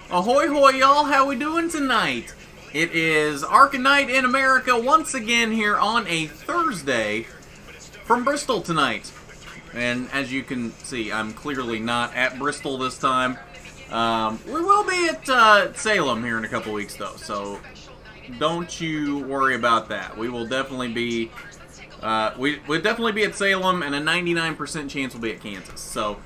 Ahoy hoy y'all, how we doing tonight? It is ARCA Night in America once again here on a Thursday from Bristol tonight. And as you can see, I'm clearly not at Bristol this time. We will be at Salem here in a couple weeks though, so don't you worry about that. We will definitely be we'll definitely be at Salem, and a 99% chance we'll be at Kansas. So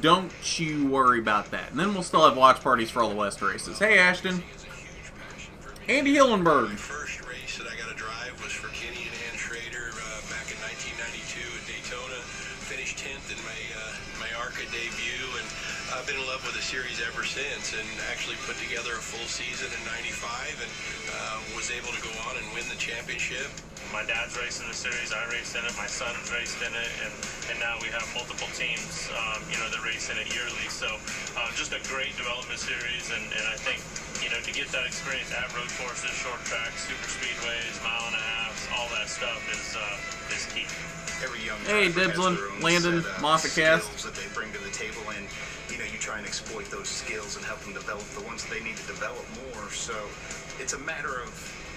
don't you worry about that. And then we'll still have watch parties for all the West races. Hey, Ashton. Andy Hillenberg. The first race that I got to drive was for Kenny and Ann Schrader back in 1992 at Daytona. Finished 10th in my ARCA debut, and I've been in love with the series ever since, and actually put together a full season in 95 and was able to go on and win the championship. My dad's racing the series, I raced in it, my son's raced in it, and now we have multiple teams, that race in it yearly. So just a great development series, and I think, to get that experience at road courses, short tracks, super speedways, mile and a half, all that stuff is key. Every young hey, Dibslin, Landon, Moffat Cast. That they bring to the table, and you try and exploit those skills and help them develop the ones that they need to develop more. So it's a matter of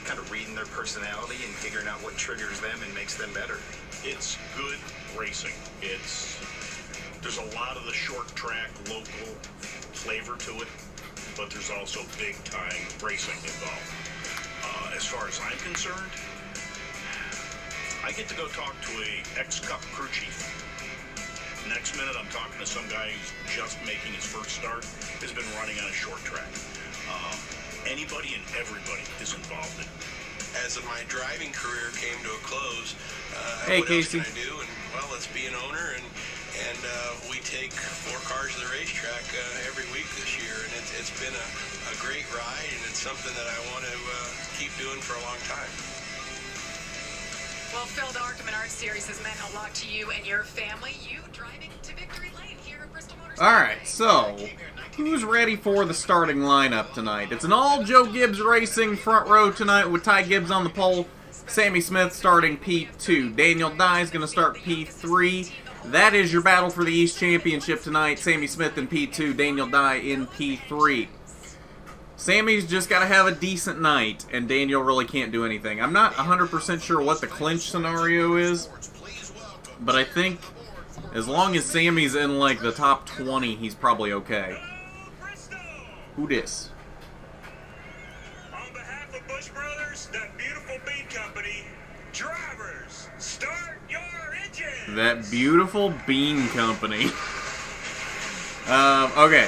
kind of reading their personality and figuring out what triggers them and makes them better. It's good racing. There's a lot of the short track local flavor to it, but there's also big time racing involved. As far as I'm concerned, I get to go talk to a ex-Cup crew chief. Next minute, I'm talking to some guy who's just making his first start, has been running on a short track. Anybody and everybody is involved in it. As my driving career came to a close, hey, what Casey. else can I do? And well, let's be an owner, and we take 4 cars to the racetrack every week this year, and it's been a great ride, and it's something that I want to keep doing for a long time. Well, Phil, the ARCA Menard Series has meant a lot to you and your family. You driving to victory lane here at Bristol Motorsports. Alright, so who's ready for the starting lineup tonight? It's an all Joe Gibbs Racing front row tonight with Ty Gibbs on the pole. Sammy Smith starting P2. Daniel Dye is going to start P3. That is your battle for the East Championship tonight. Sammy Smith in P2, Daniel Dye in P3. Sammy's just got to have a decent night, and Daniel really can't do anything. I'm not 100% sure what the clinch scenario is, but I think as long as Sammy's in, like, the top 20, he's probably okay. Who dis? On behalf of Bush Brothers, that beautiful bean company, drivers, start your engines! That beautiful bean company. Okay.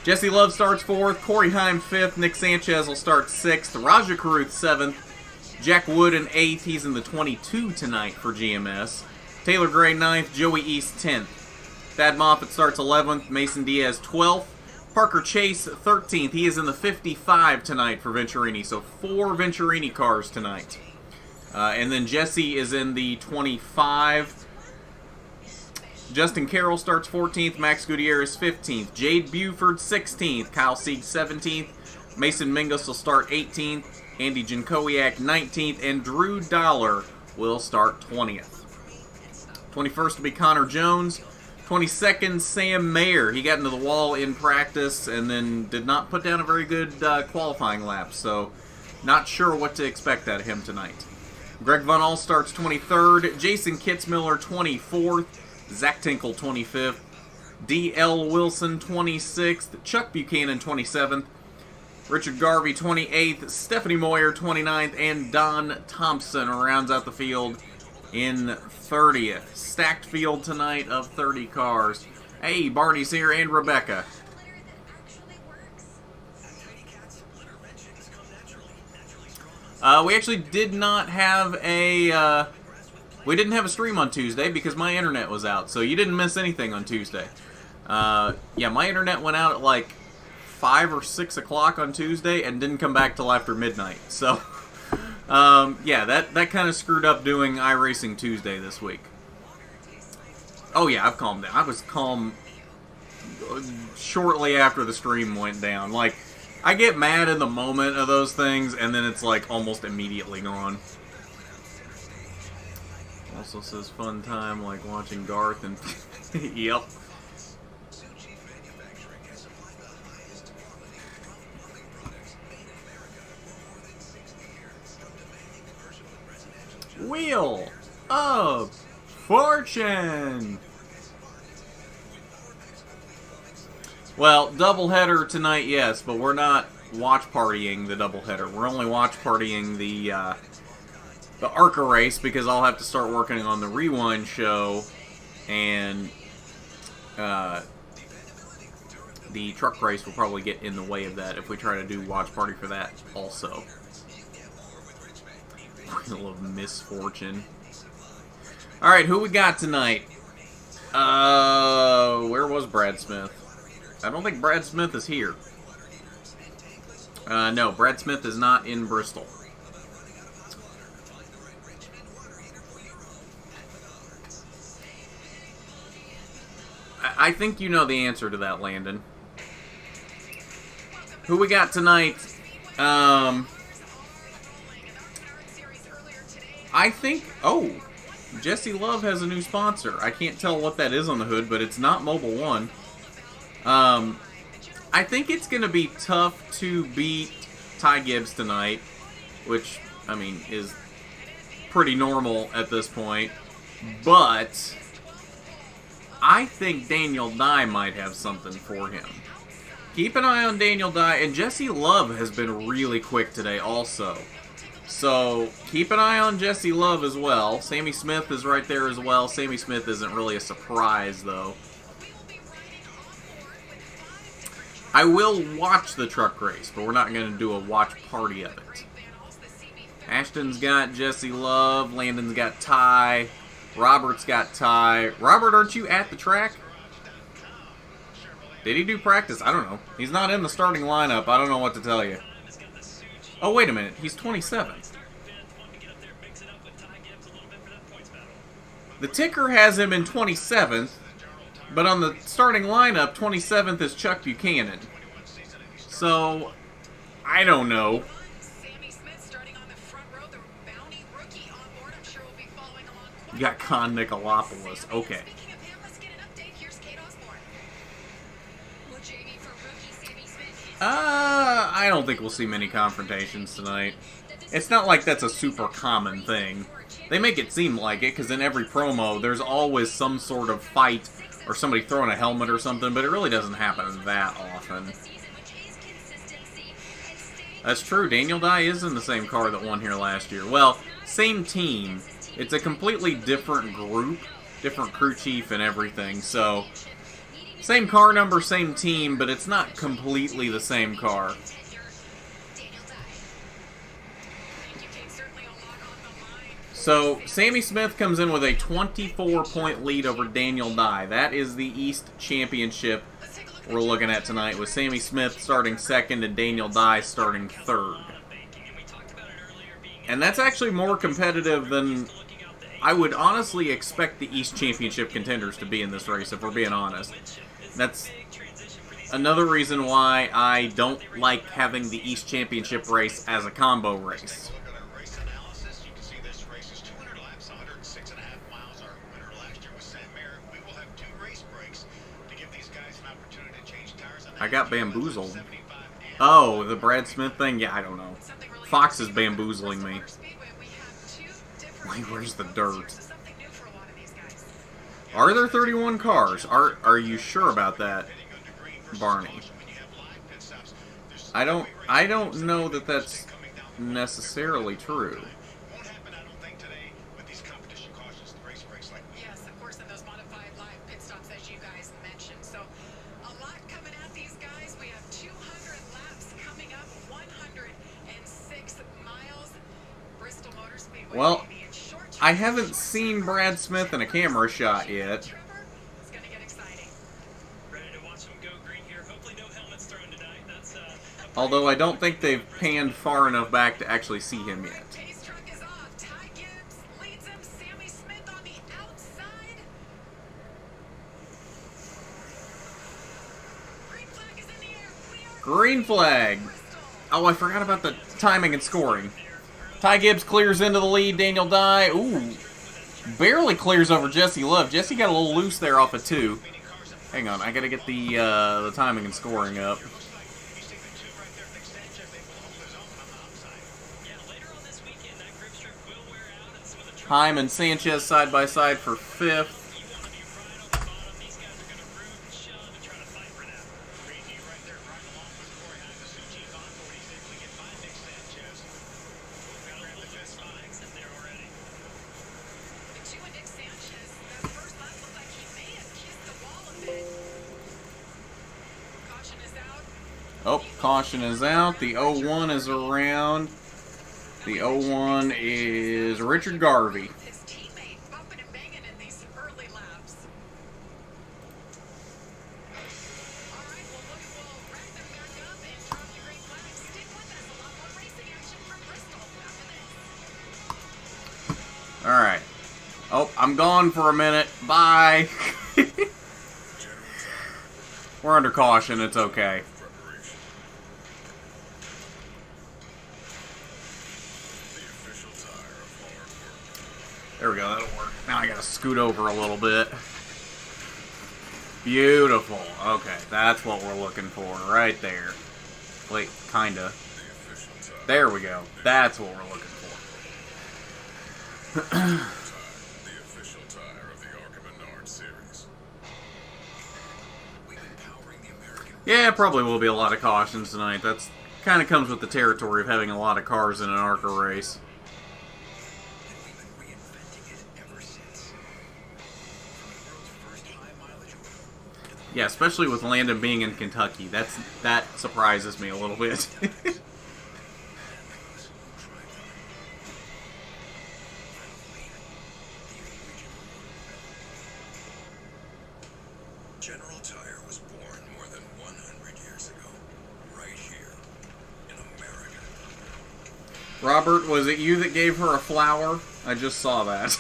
Jesse Love starts 4th, Corey Heim 5th, Nick Sanchez will start 6th, Raja Caruth 7th, Jack Wood in 8th, he's in the 22 tonight for GMS, Taylor Gray 9th, Joey East 10th, Thad Moffitt starts 11th, Mason Diaz 12th, Parker Chase 13th, he is in the 55 tonight for Venturini, so 4 Venturini cars tonight. And then Jesse is in the 25. Justin Carroll starts 14th, Max Gutierrez 15th, Jade Buford 16th, Kyle Sieg 17th, Mason Mingus will start 18th, Andy Jankowiak 19th, and Drew Dollar will start 20th. 21st will be Connor Jones, 22nd Sam Mayer. He got into the wall in practice and then did not put down a very good qualifying lap, so not sure what to expect out of him tonight. Greg Von All starts 23rd, Jason Kitzmiller 24th, Zach Tinkle 25th, D.L. Wilson 26th, Chuck Buchanan 27th, Richard Garvey 28th, Stephanie Moyer 29th, and Don Thompson rounds out the field in 30th. Stacked field tonight of 30 cars. Hey, Barney's here and Rebecca. We actually did not have a... we didn't have a stream on Tuesday because my internet was out, so you didn't miss anything on Tuesday. Yeah, my internet went out at like 5 or 6 o'clock on Tuesday and didn't come back till after midnight. So, yeah, that kind of screwed up doing iRacing Tuesday this week. Oh yeah, I've calmed down. I was calm shortly after the stream went down. Like, I get mad in the moment of those things, and then it's like almost immediately gone. Also says fun time like watching Garth and... Yep. Wheel of Fortune. Well, doubleheader tonight, yes, but we're not watch partying the doubleheader. We're only watch partying the ARCA race because I'll have to start working on the Rewind show, and the truck race will probably get in the way of that if we try to do watch party for that also. Wheel of Misfortune. Alright, who we got tonight? Where was Brad Smith? I don't think Brad Smith is here. No, Brad Smith is not in Bristol. I think you know the answer to that, Landon. Who we got tonight? I think... Oh, Jesse Love has a new sponsor. I can't tell what that is on the hood, but it's not Mobile One. I think it's going to be tough to beat Ty Gibbs tonight, which, I mean, is pretty normal at this point. But I think Daniel Dye might have something for him. Keep an eye on Daniel Dye, and Jesse Love has been really quick today also. So, keep an eye on Jesse Love as well. Sammy Smith is right there as well. Sammy Smith isn't really a surprise, though. I will watch the truck race, but we're not going to do a watch party of it. Ashton's got Jesse Love. Landon's got Ty. Robert's got Ty. Robert, aren't you at the track? Did he do practice? I don't know. He's not in the starting lineup. I don't know what to tell you. Oh, wait a minute. He's 27. The ticker has him in 27th, but on the starting lineup, 27th is Chuck Buchanan. So, I don't know. You got Con Nicolopoulos. Okay. I don't think we'll see many confrontations tonight. It's not like that's a super common thing. They make it seem like it, because in every promo, there's always some sort of fight or somebody throwing a helmet or something, but it really doesn't happen that often. That's true. Daniel Dye is in the same car that won here last year. Well, same team. It's a completely different group, different crew chief and everything, so... Same car number, same team, but it's not completely the same car. So, Sammy Smith comes in with a 24-point lead over Daniel Dye. That is the East Championship we're looking at tonight, with Sammy Smith starting second and Daniel Dye starting third. And that's actually more competitive than I would honestly expect the East Championship contenders to be in this race, if we're being honest. That's another reason why I don't like having the East Championship race as a combo race. I got bamboozled. Oh, the Brad Smith thing? Yeah, I don't know. Fox is bamboozling me. Wait, where's the dirt? Are there 31 cars? Are you sure about that, Barney? I don't know that that's necessarily true. Yes, of course, in those modified live pit stops, as you guys mentioned. So, a lot coming at these guys. We have 200 laps coming up, 106 miles. Bristol Motor Speedway. Well, I haven't seen Brad Smith in a camera shot yet. Although I don't think they've panned far enough back to actually see him yet. Green flag! Oh, I forgot about the timing and scoring. Ty Gibbs clears into the lead. Daniel Dye, ooh, barely clears over Jesse Love. Jesse got a little loose there off of 2. Hang on, I gotta get the timing and scoring up. Heim and Sanchez side by side for 5th. Oh, caution is out. The 01 is around. The 01 is Richard Garvey. His teammate bumping and banging in these early laps. All right, well, we'll wrap them back up and drop the green flag. Stick with us. A lot more racing action from Bristol after this. All right. Oh, I'm gone for a minute. Bye. We're under caution. It's okay. There we go, that'll work. Now I gotta scoot over a little bit. Beautiful. Okay, that's what we're looking for right there. Wait, kinda. There we go. That's what we're looking for. The official tire of the ARCA series. Yeah, probably will be a lot of cautions tonight. That's kind of comes with the territory of having a lot of cars in an ARCA race. Yeah, especially with Landon being in Kentucky. That surprises me a little bit. General Tire was born more than 100 years ago, right here in America. Robert, was it you that gave her a flower? I just saw that.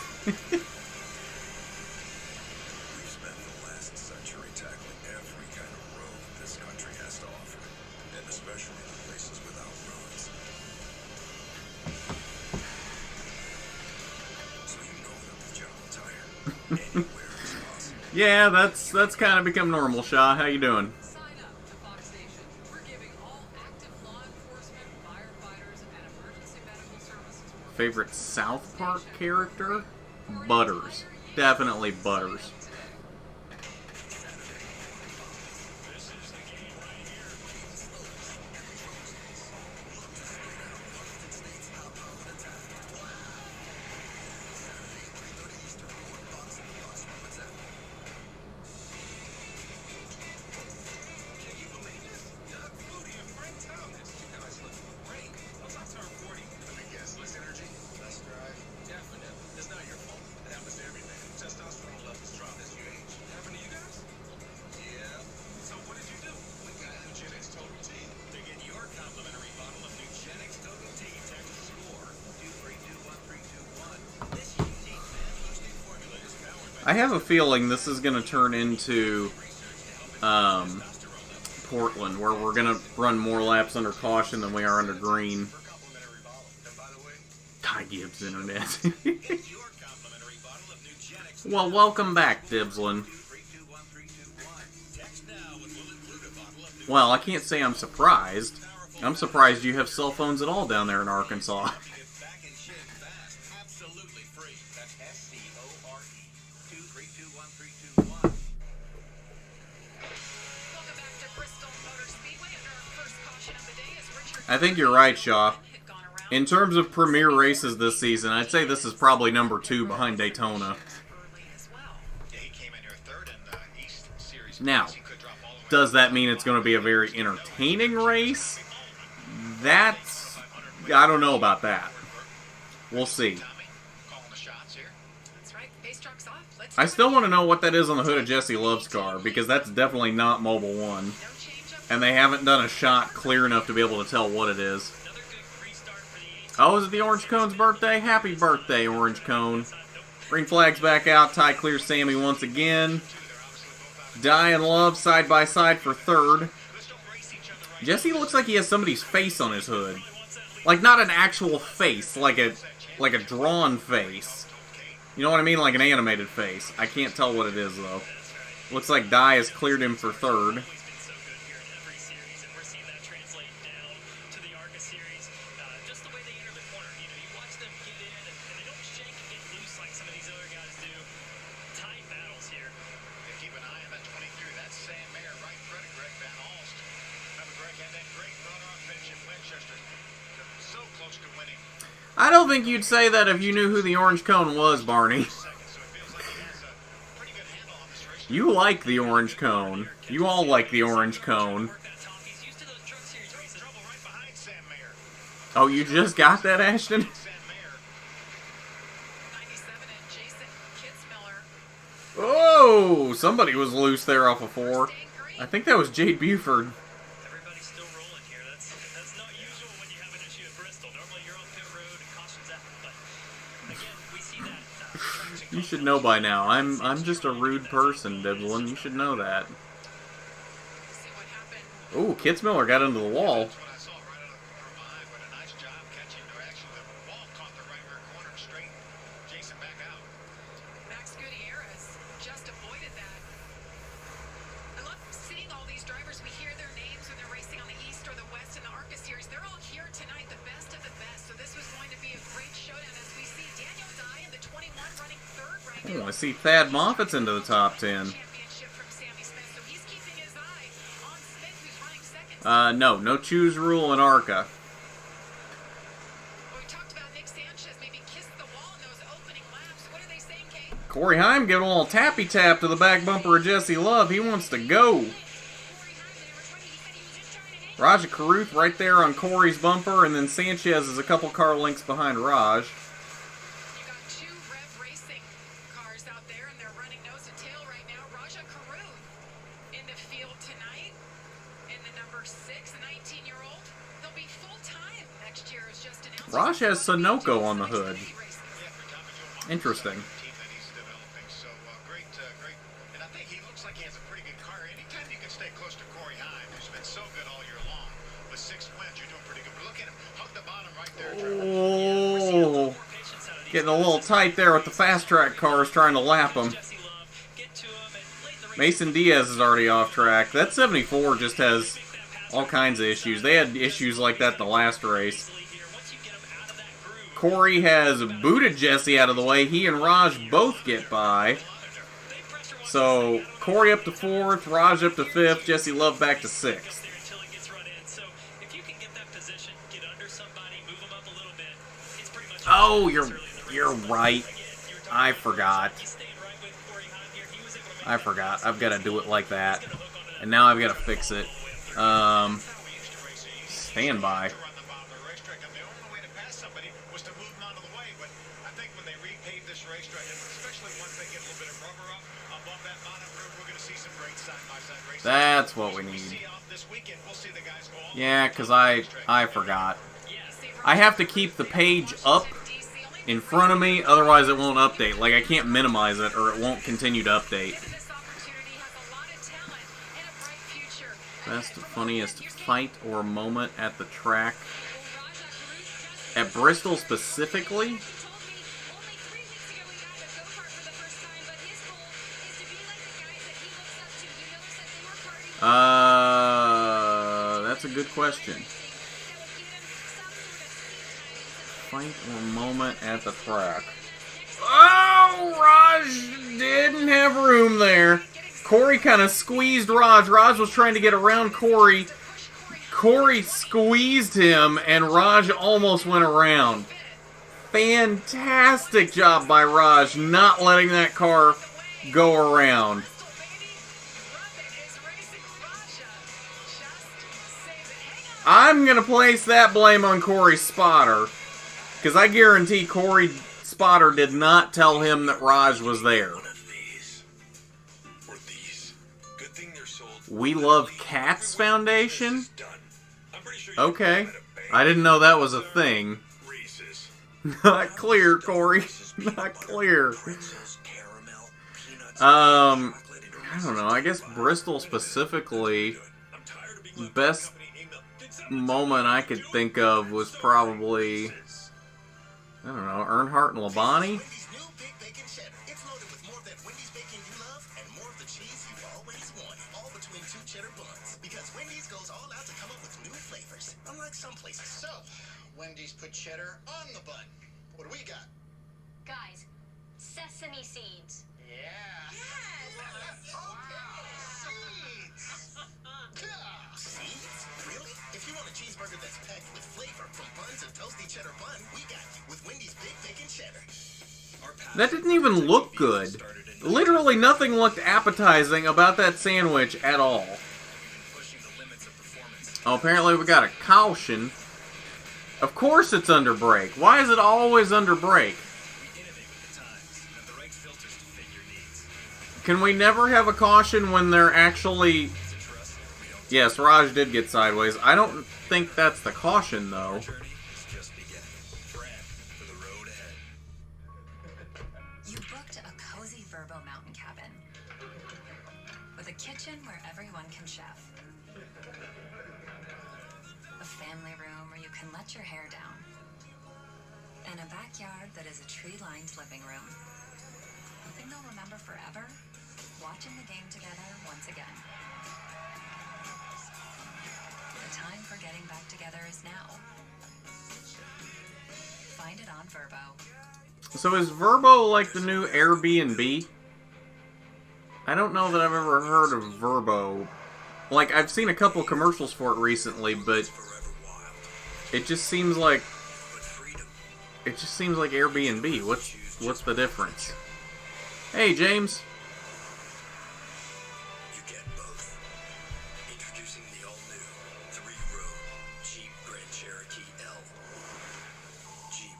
Yeah, that's kind of become normal, Shaw. How you doing? Sign up to Fox Station. We're giving all active law enforcement, firefighters, and emergency medical services more. Favorite South Park character? Butters. Definitely Butters. I have a feeling this is going to turn into Portland, where we're going to run more laps under caution than we are under green. Ty Gibbs Internet. Well, welcome back, Dibslin. Well, I can't say I'm surprised. I'm surprised you have cell phones at all down there in Arkansas. I think you're right, Shaw. In terms of premier races this season, I'd say this is probably number 2 behind Daytona. Now, does that mean it's going to be a very entertaining race? That's... I don't know about that. We'll see. I still want to know what that is on the hood of Jesse Love's car, because that's definitely not Mobile 1. And they haven't done a shot clear enough to be able to tell what it is. Oh, is it the Orange Cone's birthday? Happy birthday, Orange Cone. Green flag's back out. Ty clears Sammy once again. Di and Love side by side for 3rd. Jesse looks like he has somebody's face on his hood. Like, not an actual face, like a drawn face. You know what I mean? Like an animated face. I can't tell what it is, though. Looks like Di has cleared him for 3rd. think you'd say that if you knew who the orange cone was, Barney. You like the orange cone. You all like the orange cone. Oh, you just got that, Ashton? 97 and Jason Kitzmiller. Oh, somebody was loose there off of 4. I think that was Jade Buford. Everybody's still rolling here. That's not usual when you have an issue at Bristol. Normally you're on pit road and cautions out, but again, we see that. You should know by now. I'm just a rude person, Devlin. You should know that. See what happened. Ooh, Kitzmiller got into the wall. That's what I saw right out of the corner of my eye, but a nice job catching to actually the ball caught the right rear corner and straight Jason back out. Max Gutierrez just avoided that. I love seeing all these drivers. We hear their names when they're racing on the East or the West in the ARCA series. They're all here tonight, the best of the best. So this was going to be a great showdown as we see Daniel Dye in the 21 running third right now. Oh, I see Thad Moffat's into the top 10. Championship from Sammy Smith. So he's keeping his eye on Smith, who's running second. No choose rule in ARCA. We talked about Nick Sanchez maybe kissed the wall in those opening laps. What are they saying, Kate? Corey Heim giving a little tappy tap to the back bumper of Jesse Love. He wants to go. Raja Caruth right there on Corey's bumper, and then Sanchez is a couple car lengths behind Raj. You got 2 Rev Racing cars out there, and they're running nose to tail right now. Raja Caruth in the field tonight in the number 6, the 19-year-old. They'll be full-time next year, as just announced. Raj has Sunoco on the hood. Interesting. Team that he's developing. So great. And I think he looks like he has a pretty good car. Anytime you can stay close to Corey Heim, who's been so good all year long, with 6 wins, you're doing pretty good. But look at him, hug the bottom right there. Oh, getting a little tight there with the fast track cars trying to lap him. Mason Diaz is already off track. That 74 just has all kinds of issues. They had issues like that the last race. Corey has booted Jesse out of the way. He and Raj both get by. So, Corey up to 4th, Raj up to 5th, Jesse Love back to 6th. Oh, you're right. I forgot. I've got to do it like that. And now I've got to fix it. Stand by. That's what we need. Yeah, because I forgot. I have to keep the page up in front of me, otherwise it won't update. Like, I can't minimize it or it won't continue to update. Best, funniest fight or moment at the track. At Bristol specifically? That's a good question. Fight or moment at the track. Oh, Raj didn't have room there. Corey kind of squeezed Raj. Raj was trying to get around Corey. Corey squeezed him, and Raj almost went around. Fantastic job by Raj, not letting that car go around. I'm going to place that blame on Corey's spotter, because I guarantee Corey's spotter did not tell him that Raj was there. We Love Cats Foundation? Okay. I didn't know that was a thing. Not clear, Corey. Not clear. I don't know. I guess Bristol specifically, best moment I could think of was probably, I don't know, Earnhardt and Labonte. So, Wendy's put cheddar on the bun. What do we got? Guys, sesame seeds. Yeah. Yes. Seeds? Really? If you want a cheeseburger that's packed with flavor from buns and toasty cheddar bun, we got you with Wendy's That didn't even look good. Literally nothing looked appetizing about that sandwich at all. Oh, apparently we got a caution. Of course it's under brake. Why is it always under brake? Can we never have a caution when they're actually... Yes, Raj did get sideways. I don't think that's the caution, though. You booked a cozy Verbo mountain cabin with a kitchen where everyone can chef, a family room where you can let your hair down, and a backyard that is a tree-lined living room. The thing they'll remember forever? Watching the game together once again. The time for getting back together is now. Find it on Verbo. So is Verbo like the new Airbnb? I don't know that I've ever heard of Verbo. Like, I've seen a couple commercials for it recently, but it just seems like Airbnb. What's the difference? Hey, James. You get both. Introducing the all-new 3-row Jeep Grand Cherokee L. Jeep,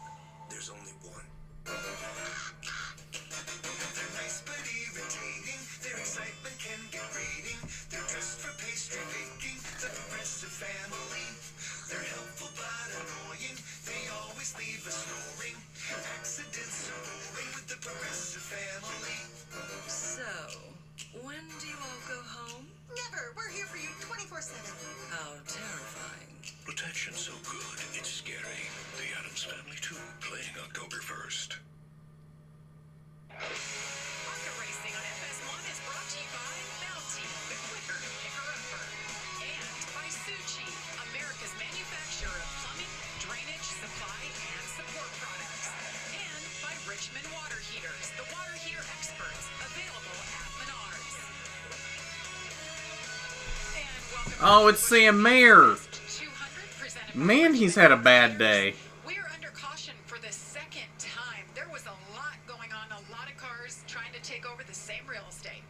there's only one. They're nice but irritating. Their excitement can get grating. They're dressed for pastry baking. The Progressive family. They're helpful but annoying. They always leave us snoring. Accidents are boring with the Progressive family. So, when do you all go home? Never. We're here for you 24/7. How terrifying. Attention so good, it's scary. The Addams Family 2, playing October 1st. ARCA Racing on FS1 is brought to you by Bounty, the quicker picker-upper, and by Suchi, America's manufacturer of plumbing, drainage, supply, and support products, and by Richmond Water Heaters, the water heater experts, available at Menards. And welcome. Oh, it's Sam Mayer. 200 presented by Man, he's had a bad day. We are under caution for the second time. There was a lot going on, a lot of cars trying to take over the same real estate.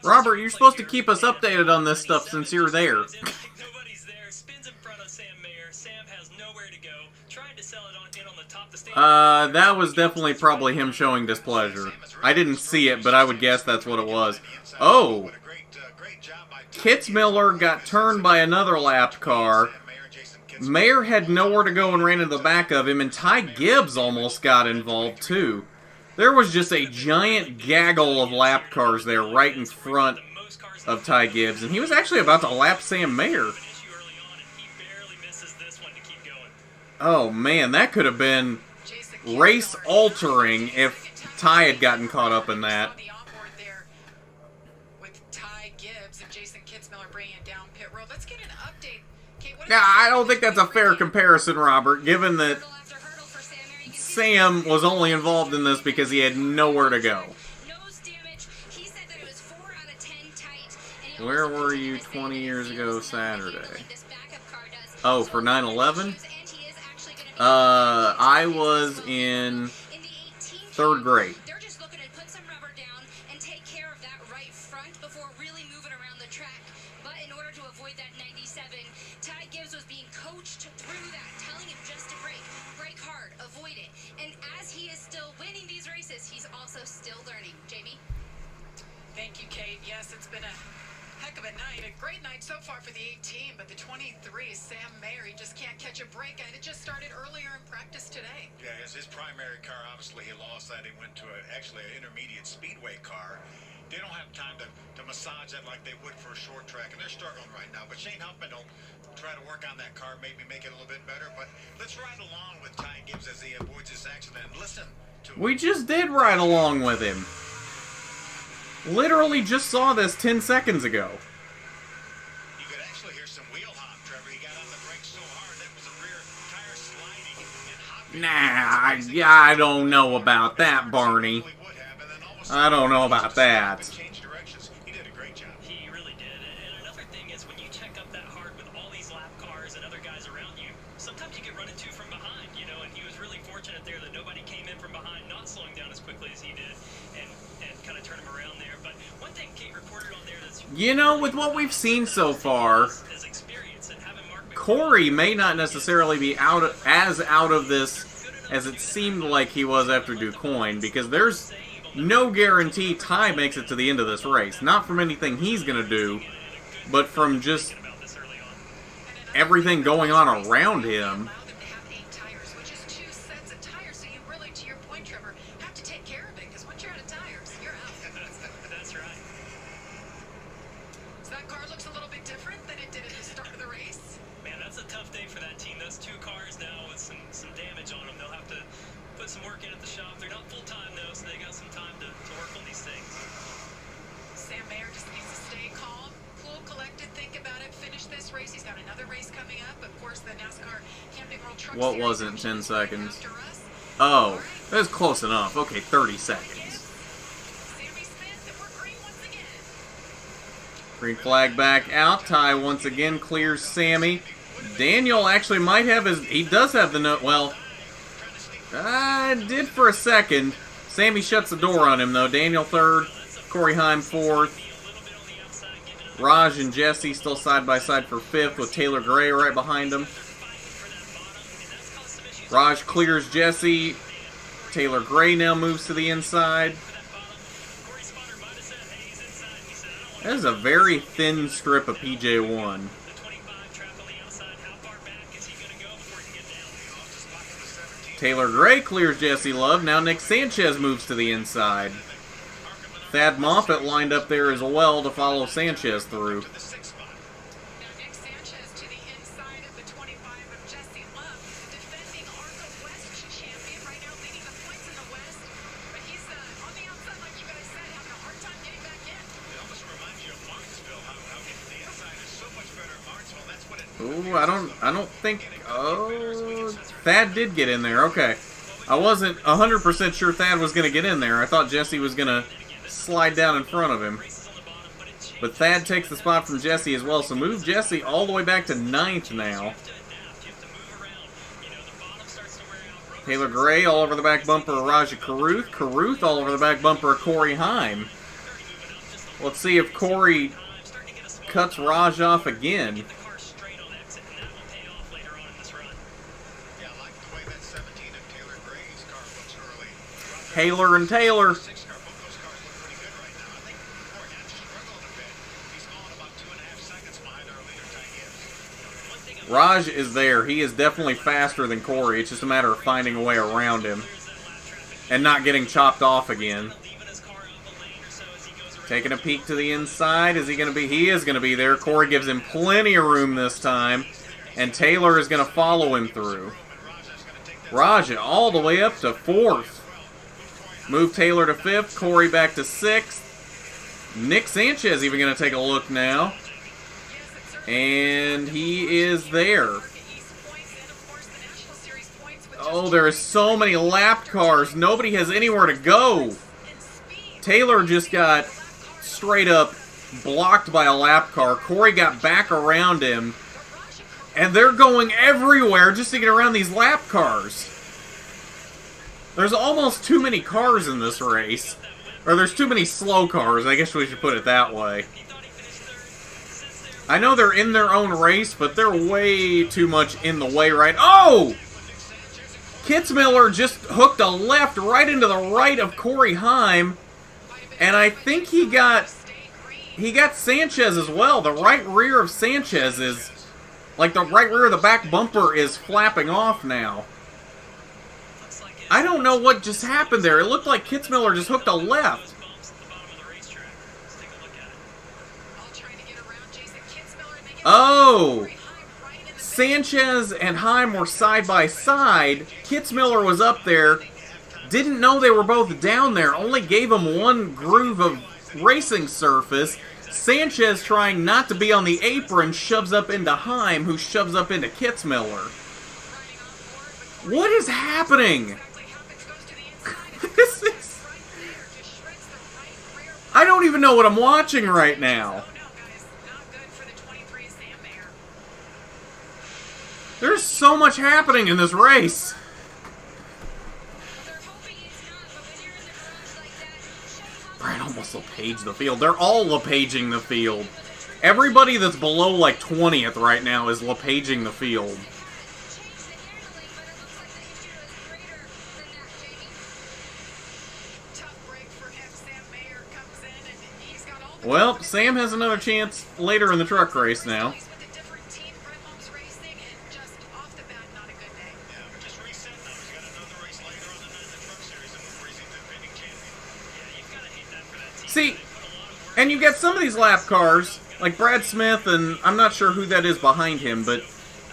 Robert, you're supposed to keep us updated on this stuff since you're there. Nobody's there. Spins in front of Sam Mayer. Sam has nowhere to go. Tried to sell it on the top of the stage. That was definitely probably him showing displeasure. I didn't see it, but I would guess that's what it was. Oh! Kitzmiller got turned by another lap car. Mayer had nowhere to go and ran into the back of him, and Ty Gibbs almost got involved too. There was just a giant gaggle of lap cars there right in front of Ty Gibbs, and he was actually about to lap Sam Mayer. Oh man, that could have been race-altering if Ty had gotten caught up in that. On the onboard there with Ty Gibbs and Jason Kitzmiller bringing it down pit road. Let's get an update. Kate, what Yeah, I don't think that's a fair comparison, Robert, given that Sam was only involved in this because he had nowhere to go. Where were you 20 years ago Saturday? Oh, for 9/11? I was in 3rd grade. They're just looking to put some rubber down and take care of that right front before really moving around the track. But in order to avoid that 97, Ty Gibbs was being coached through that, telling him just to brake hard, avoid it. And as he is still winning these races, he's also still learning. Jamie? Thank you, Kate. Yes, it's been a heck of a night. A great night so far for the 18, but the 23, Sam Mayer, he just can't catch a break. And it just started earlier in practice today. Yeah, his primary car, obviously, he lost that. He went to actually an intermediate speedway car. They don't have time to massage that like they would for a short track, and they're struggling right now. But Shane Huffman will try to work on that car, maybe make it a little bit better. But let's ride along with Ty Gibbs as he avoids this accident and listen to We just did ride along with him. Literally just saw this 10 seconds ago. You could actually hear some wheel hop, Trevor. He got on the brakes so hard that was a rear tire sliding and hopping. Nah, I don't know about that, Barney. I don't know about that. Change directions. He did a great job. He really did. And another thing is when you check up that hard with all these lap cars and other guys around you, sometimes you get run into from behind, and he was really fortunate fortunate there that nobody came in from behind, not slowing down as quickly as he did, and kind of turned him around there. But one thing Kate reported on there that's... You know, with what we've seen so far, his experience and having Mark Corey may not necessarily be out of this as it seemed like he was after DuQuoin, because there's no guarantee Ty makes it to the end of this race. Not from anything he's going to do, but from just everything going on around him. What wasn't 10 seconds? Oh, that was close enough. Okay, 30 seconds. Green flag back out. Ty once again clears Sammy. Daniel actually might have his... He does have the note. Well, did for a second. Sammy shuts the door on him, though. Daniel third. Corey Heim fourth. Raj and Jesse still side by side for fifth, with Taylor Gray right behind him. Raj clears Jesse. Taylor Gray now moves to the inside. That is a very thin strip of PJ1. Taylor Gray clears Jesse Love. Now Nick Sanchez moves to the inside. Thad Moffitt lined up there as well to follow Sanchez through. Ooh, I don't think... Oh, Thad did get in there. Okay. I wasn't 100% sure Thad was going to get in there. I thought Jesse was going to slide down in front of him. But Thad takes the spot from Jesse as well. So move Jesse all the way back to 9th now. Taylor Gray all over the back bumper of Raja Caruth. Caruth all over the back bumper of Corey Heim. Let's see if Corey cuts Raj off again. Taylor and Taylor. Raj is there. He is definitely faster than Corey. It's just a matter of finding a way around him and not getting chopped off again. Taking a peek to the inside. Is he going to be? He is going to be there. Corey gives him plenty of room this time, and Taylor is going to follow him through. Raj all the way up to 4th. Move Taylor to 5th. Corey back to 6th. Nick Sanchez even going to take a look now. And he is there. Oh, there are so many lap cars. Nobody has anywhere to go. Taylor just got straight up blocked by a lap car. Corey got back around him. And they're going everywhere just to get around these lap cars. There's almost too many cars in this race. Or there's too many slow cars, I guess we should put it that way. I know they're in their own race, but they're way too much in the way right... Oh! Kitzmiller just hooked a left right into the right of Corey Heim. And I think he got Sanchez as well. The right rear of Sanchez is... Like, the right rear of the back bumper is flapping off now. I don't know what just happened there. It looked like Kitzmiller just hooked a left. Oh! Sanchez and Heim were side by side. Kitzmiller was up there. Didn't know they were both down there. Only gave him one groove of racing surface. Sanchez, trying not to be on the apron, shoves up into Heim, who shoves up into Kitzmiller. What is happening? This is... I don't even know what I'm watching right now. There's so much happening in this race. Let's LePage the field. They're all LePaging the field. Everybody that's below, like, 20th right now is LePaging the field. Well, Sam has another chance later in the truck race now. See, and you get some of these lap cars, like Brad Smith, and I'm not sure who that is behind him, but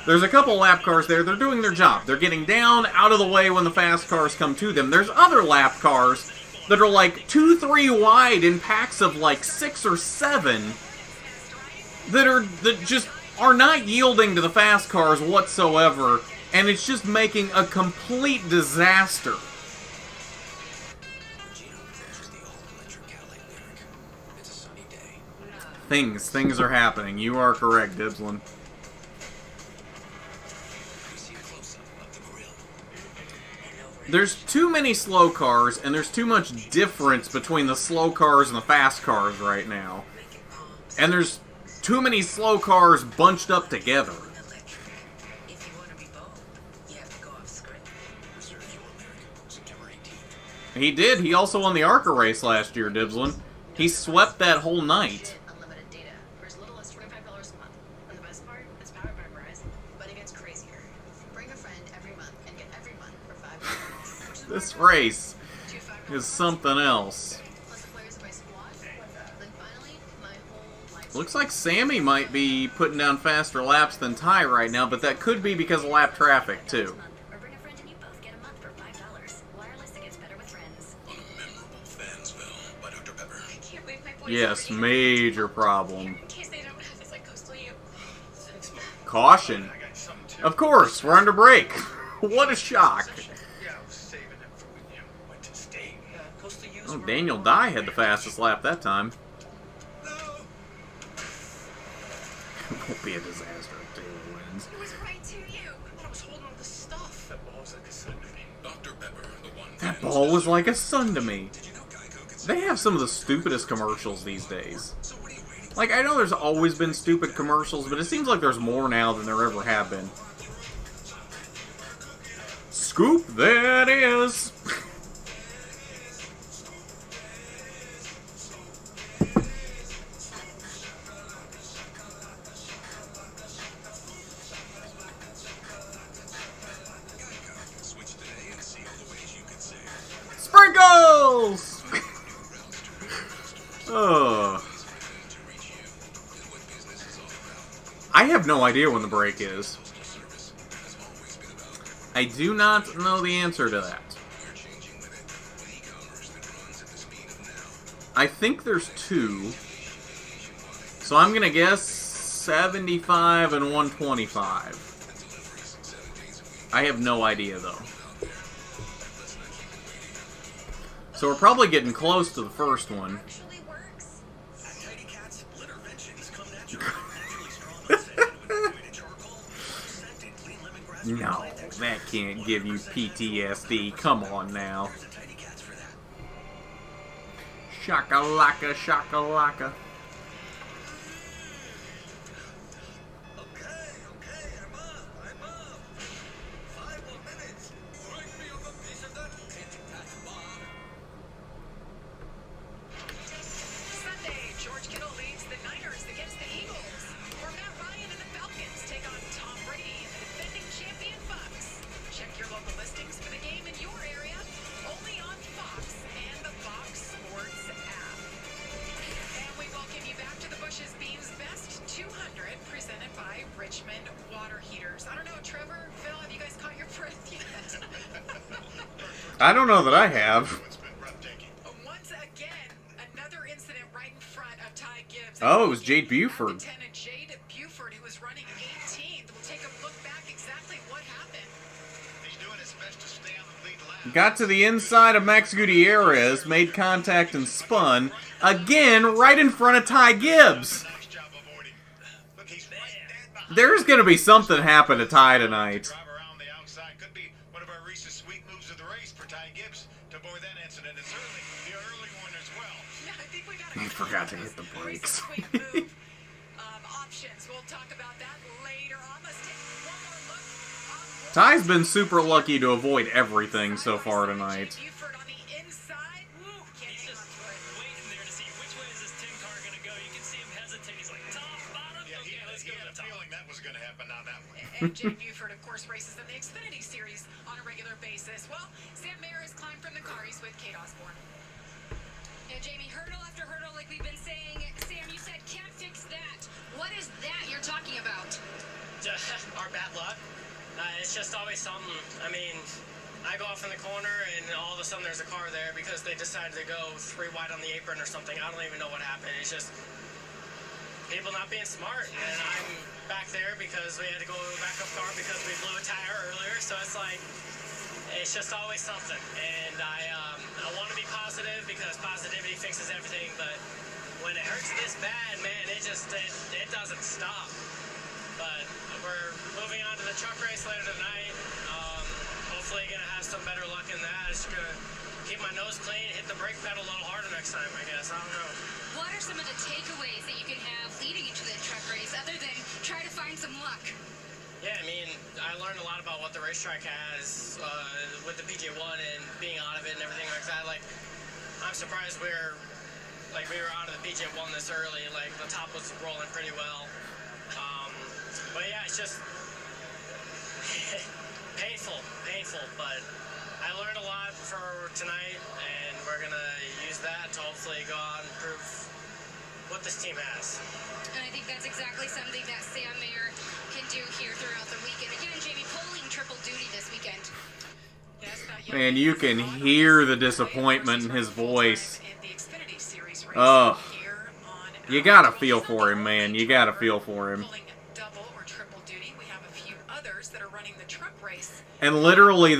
there's a couple lap cars there. They're doing their job. They're getting down, out of the way when the fast cars come to them. There's other lap cars that are like 2-3 wide in packs of like 6 or 7 that just are not yielding to the fast cars whatsoever, and it's just making a complete disaster. Things are happening. You are correct, Dibslin. There's too many slow cars, and there's too much difference between the slow cars and the fast cars right now. And there's too many slow cars bunched up together. He did. He also won the ARCA race last year, Dibslin. He swept that whole night. This race is something else. Looks like Sammy might be putting down faster laps than Ty right now, but that could be because of lap traffic, too. Yes, major problem. Caution. Of course, we're under brake. What a shock. Oh, Daniel Dye had the fastest lap that time. It won't be a disaster if Taylor wins. It was right to you. I was holding all the stuff. That ball was like a son to me. Dr. Pepper, the one. That ball was like a son to me. They have some of the stupidest commercials these days. Like, I know there's always been stupid commercials, but it seems like there's more now than there ever have been. Scoop, that is! Sprinkles! Oh. I have no idea when the break is. I do not know the answer to that. I think there's 2. So I'm going to guess 75 and 125. I have no idea, though. So we're probably getting close to the first one. No, that can't give you PTSD. Come on now. Shakalaka, shakalaka. I don't know that I have. Once again, another incident right in front of Ty Gibbs. Oh, it was Jade Buford. Lieutenant Jade Buford, who was running 18th. We'll take a look back exactly what happened. He's doing his best to stay on the lead lap. Got to the inside of Max Gutierrez, made contact and spun. Again, right in front of Ty Gibbs. There's going to be something happen to Ty tonight. Yeah, I think we've He forgot to hit the brakes. Options. We'll talk about that later on. Let's take one more look. Ty's been super lucky to avoid everything so far tonight. Buford on the inside. Woo, can't He's hang just on to it. waiting there to see which way is this tin car going to go. You can see him hesitate. He's like, top, bottom. Yeah, Okay, let's he go to had the a top. feeling that was going to happen on that one. And Jay Buford, of course, races in the Xfinity Series on a regular basis. Well, Sam Mayer has climbed from the car. He's with Kate Osborne. Yeah, Jamie, hurdle after hurdle, like we've been saying. Sam, you said can't fix that. What is that you're talking about? Our bad luck. It's just always something. I mean, I go off in the corner and all of a sudden there's a car there because they decided to go 3 wide on the apron or something. I don't even know what happened. It's just people not being smart. And I'm back there because we had to go to a backup car because we blew a tire earlier. So it's like, it's just always something. And I want to be positive because positivity fixes everything. But when it hurts this bad, man, it doesn't stop. But we're moving on to the truck race later tonight. Hopefully gonna have some better luck in that. Just gonna keep my nose clean, hit the brake pedal a little harder next time, I guess. I don't know. What are some of the takeaways that you can have leading into the truck race other than try to find some luck? Yeah, I mean, I learned a lot about what the racetrack has with the PJ1 and being out of it and everything like that. Like, I'm surprised we were out of the PJ1 this early. Like, the top was rolling pretty well. But yeah, it's just painful, but I learned a lot for tonight, and we're gonna use that to hopefully go out and prove what this team has. And I think that's exactly something that Sam Mayer can do here throughout the weekend. Again, Jamie, pulling triple duty this weekend. Man, you can hear the disappointment in his voice. Oh, you gotta feel for him, man. You gotta feel for him. And literally,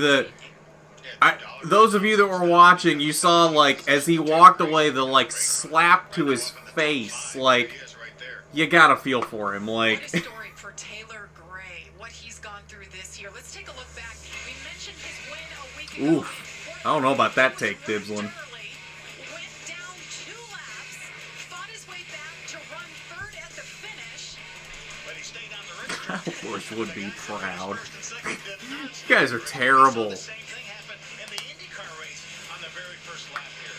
those of you that were watching, you saw, like, as he walked away, the, like, slap to his face. Like, you gotta feel for him. Like, What a story for Taylor Gray, what he's gone through this year. Let's take a look back. We mentioned his win a week ago. oof. I don't know about that take, Dibslin. Went down 2 laps, fought his way back to run 3rd at the finish. But he stayed on the racetrack. Of course would be proud. You guys are terrible. The same thing happened in the IndyCar race on the very first lap here.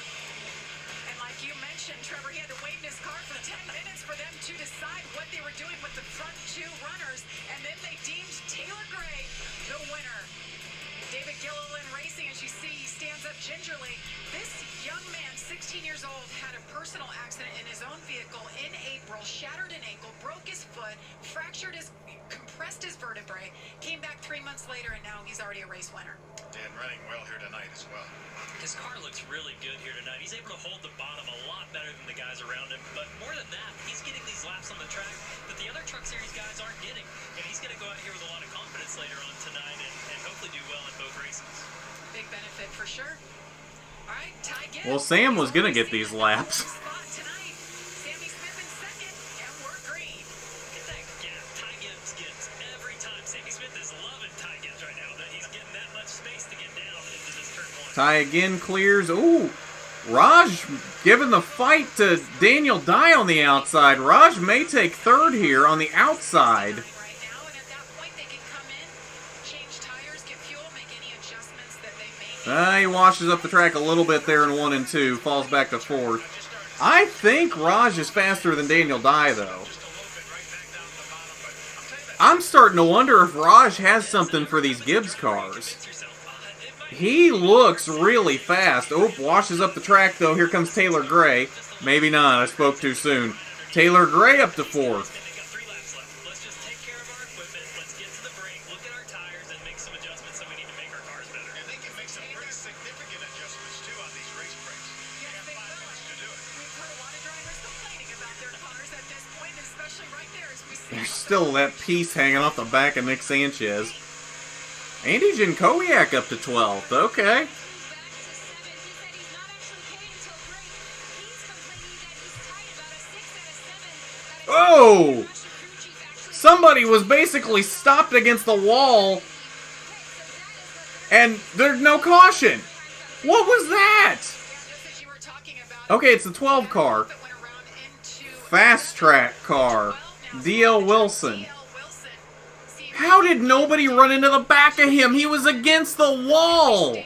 And like you mentioned, Trevor, he had to wait in his car for 10 minutes for them to decide what they were doing with the front 2 runners. And then they deemed Taylor Gray the winner. David Gilliland Racing, as you see, he stands up gingerly. This young man, 16 years old, had a personal accident in his own vehicle in April, shattered an ankle, broke his foot, compressed his vertebrae, came back 3 months later, and now he's already a race winner. And running well here tonight as well. His car looks really good here tonight. He's able to hold the bottom a lot better than the guys around him. But more than that, he's getting these laps on the track that the other Truck Series guys aren't getting. And he's going to go out here with a lot of confidence later on tonight and hopefully do well in both races. Big benefit for sure. All right, Ty Gibbs. Well, Sam was gonna get these laps. Tonight, Sammy Smith in second, and we're green. Get that gap Ty Gibbs gets every time. Sammy Smith is loving Ty Gibbs right now. That he's getting that much space to get down into this turn 1. Ty again clears. Ooh, Raj giving the fight to Daniel Dye on the outside. Raj may take 3rd here on the outside. Right now, and at that point, they can come in, change tires, get fuel, make any adjustments that they may need. He washes up the track a little bit there in 1 and 2. Falls back to 4th. I think Raj is faster than Daniel Dye, though. I'm starting to wonder if Raj has something for these Gibbs cars. He looks really fast. Oh, washes up the track, though. Here comes Taylor Gray. Maybe not. I spoke too soon. Taylor Gray up to 4th. They got 3 laps left. Let's just take care of our equipment. Let's get to the brake, look at our tires, and make some adjustments that we need to make our cars better. And they can make some pretty significant adjustments, too, on these race brakes. They have 5 minutes to do it. We've heard a lot of drivers complaining about their cars at this point, especially right there as we see. There's still that piece hanging off the back of Nick Sanchez. Andy Jankowiak up to 12th. Okay. Oh! Somebody was basically stopped against the wall, and there's no caution. What was that? Okay, it's the 12 car. fast track car, D.L. Wilson. How did nobody run into the back of him? He was against the wall.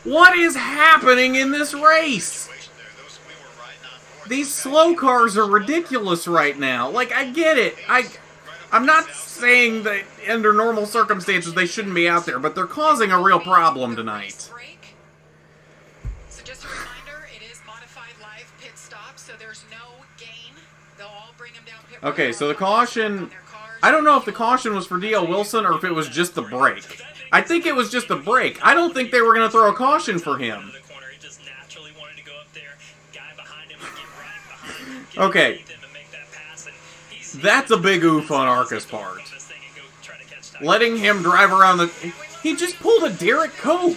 What is happening in this race? These slow cars are ridiculous right now. Like, I get it. I'm not saying that under normal circumstances they shouldn't be out there, but they're causing a real problem tonight. So just a reminder, it is modified live pit stop, so there's no gain. They'll all bring them down pit road. Okay, so the caution... I don't know if the caution was for D.L. Wilson or if it was just the brake. I think it was just the brake. I don't think they were going to throw a caution for him. Okay. That's a big oof on ARCA's part. Letting him drive around the... He just pulled a Derek Cope.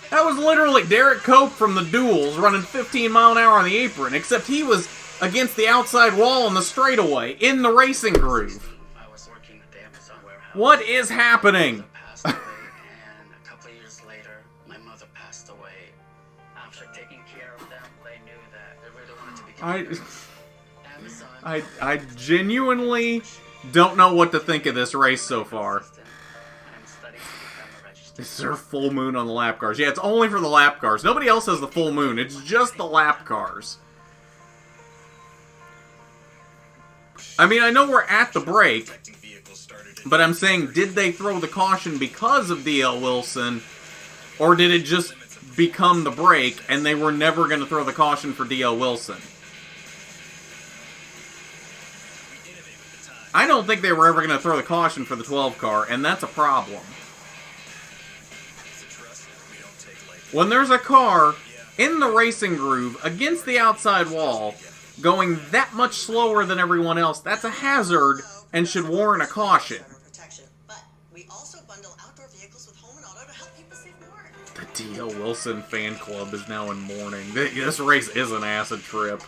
That was literally Derek Cope from the duels running 15 mile an hour on the apron, except he was against the outside wall on the straightaway in the racing groove. What is happening? And a couple of years later, my mother passed away. After taking care of them, they knew that they really wanted to become I genuinely don't know what to think of this race so far. Is there a full moon on the lap cars? Yeah, it's only for the lap cars. Nobody else has the full moon. It's just the lap cars. I mean, I know we're at the break, but I'm saying, did they throw the caution because of D.L. Wilson, or did it just become the break, and they were never going to throw the caution for D.L. Wilson? I don't think they were ever going to throw the caution for the 12 car, and that's a problem. When there's a car in the racing groove against the outside wall, going that much slower than everyone else, that's a hazard and should warrant a caution. The D.L. Wilson fan club is now in mourning. This race is an acid trip.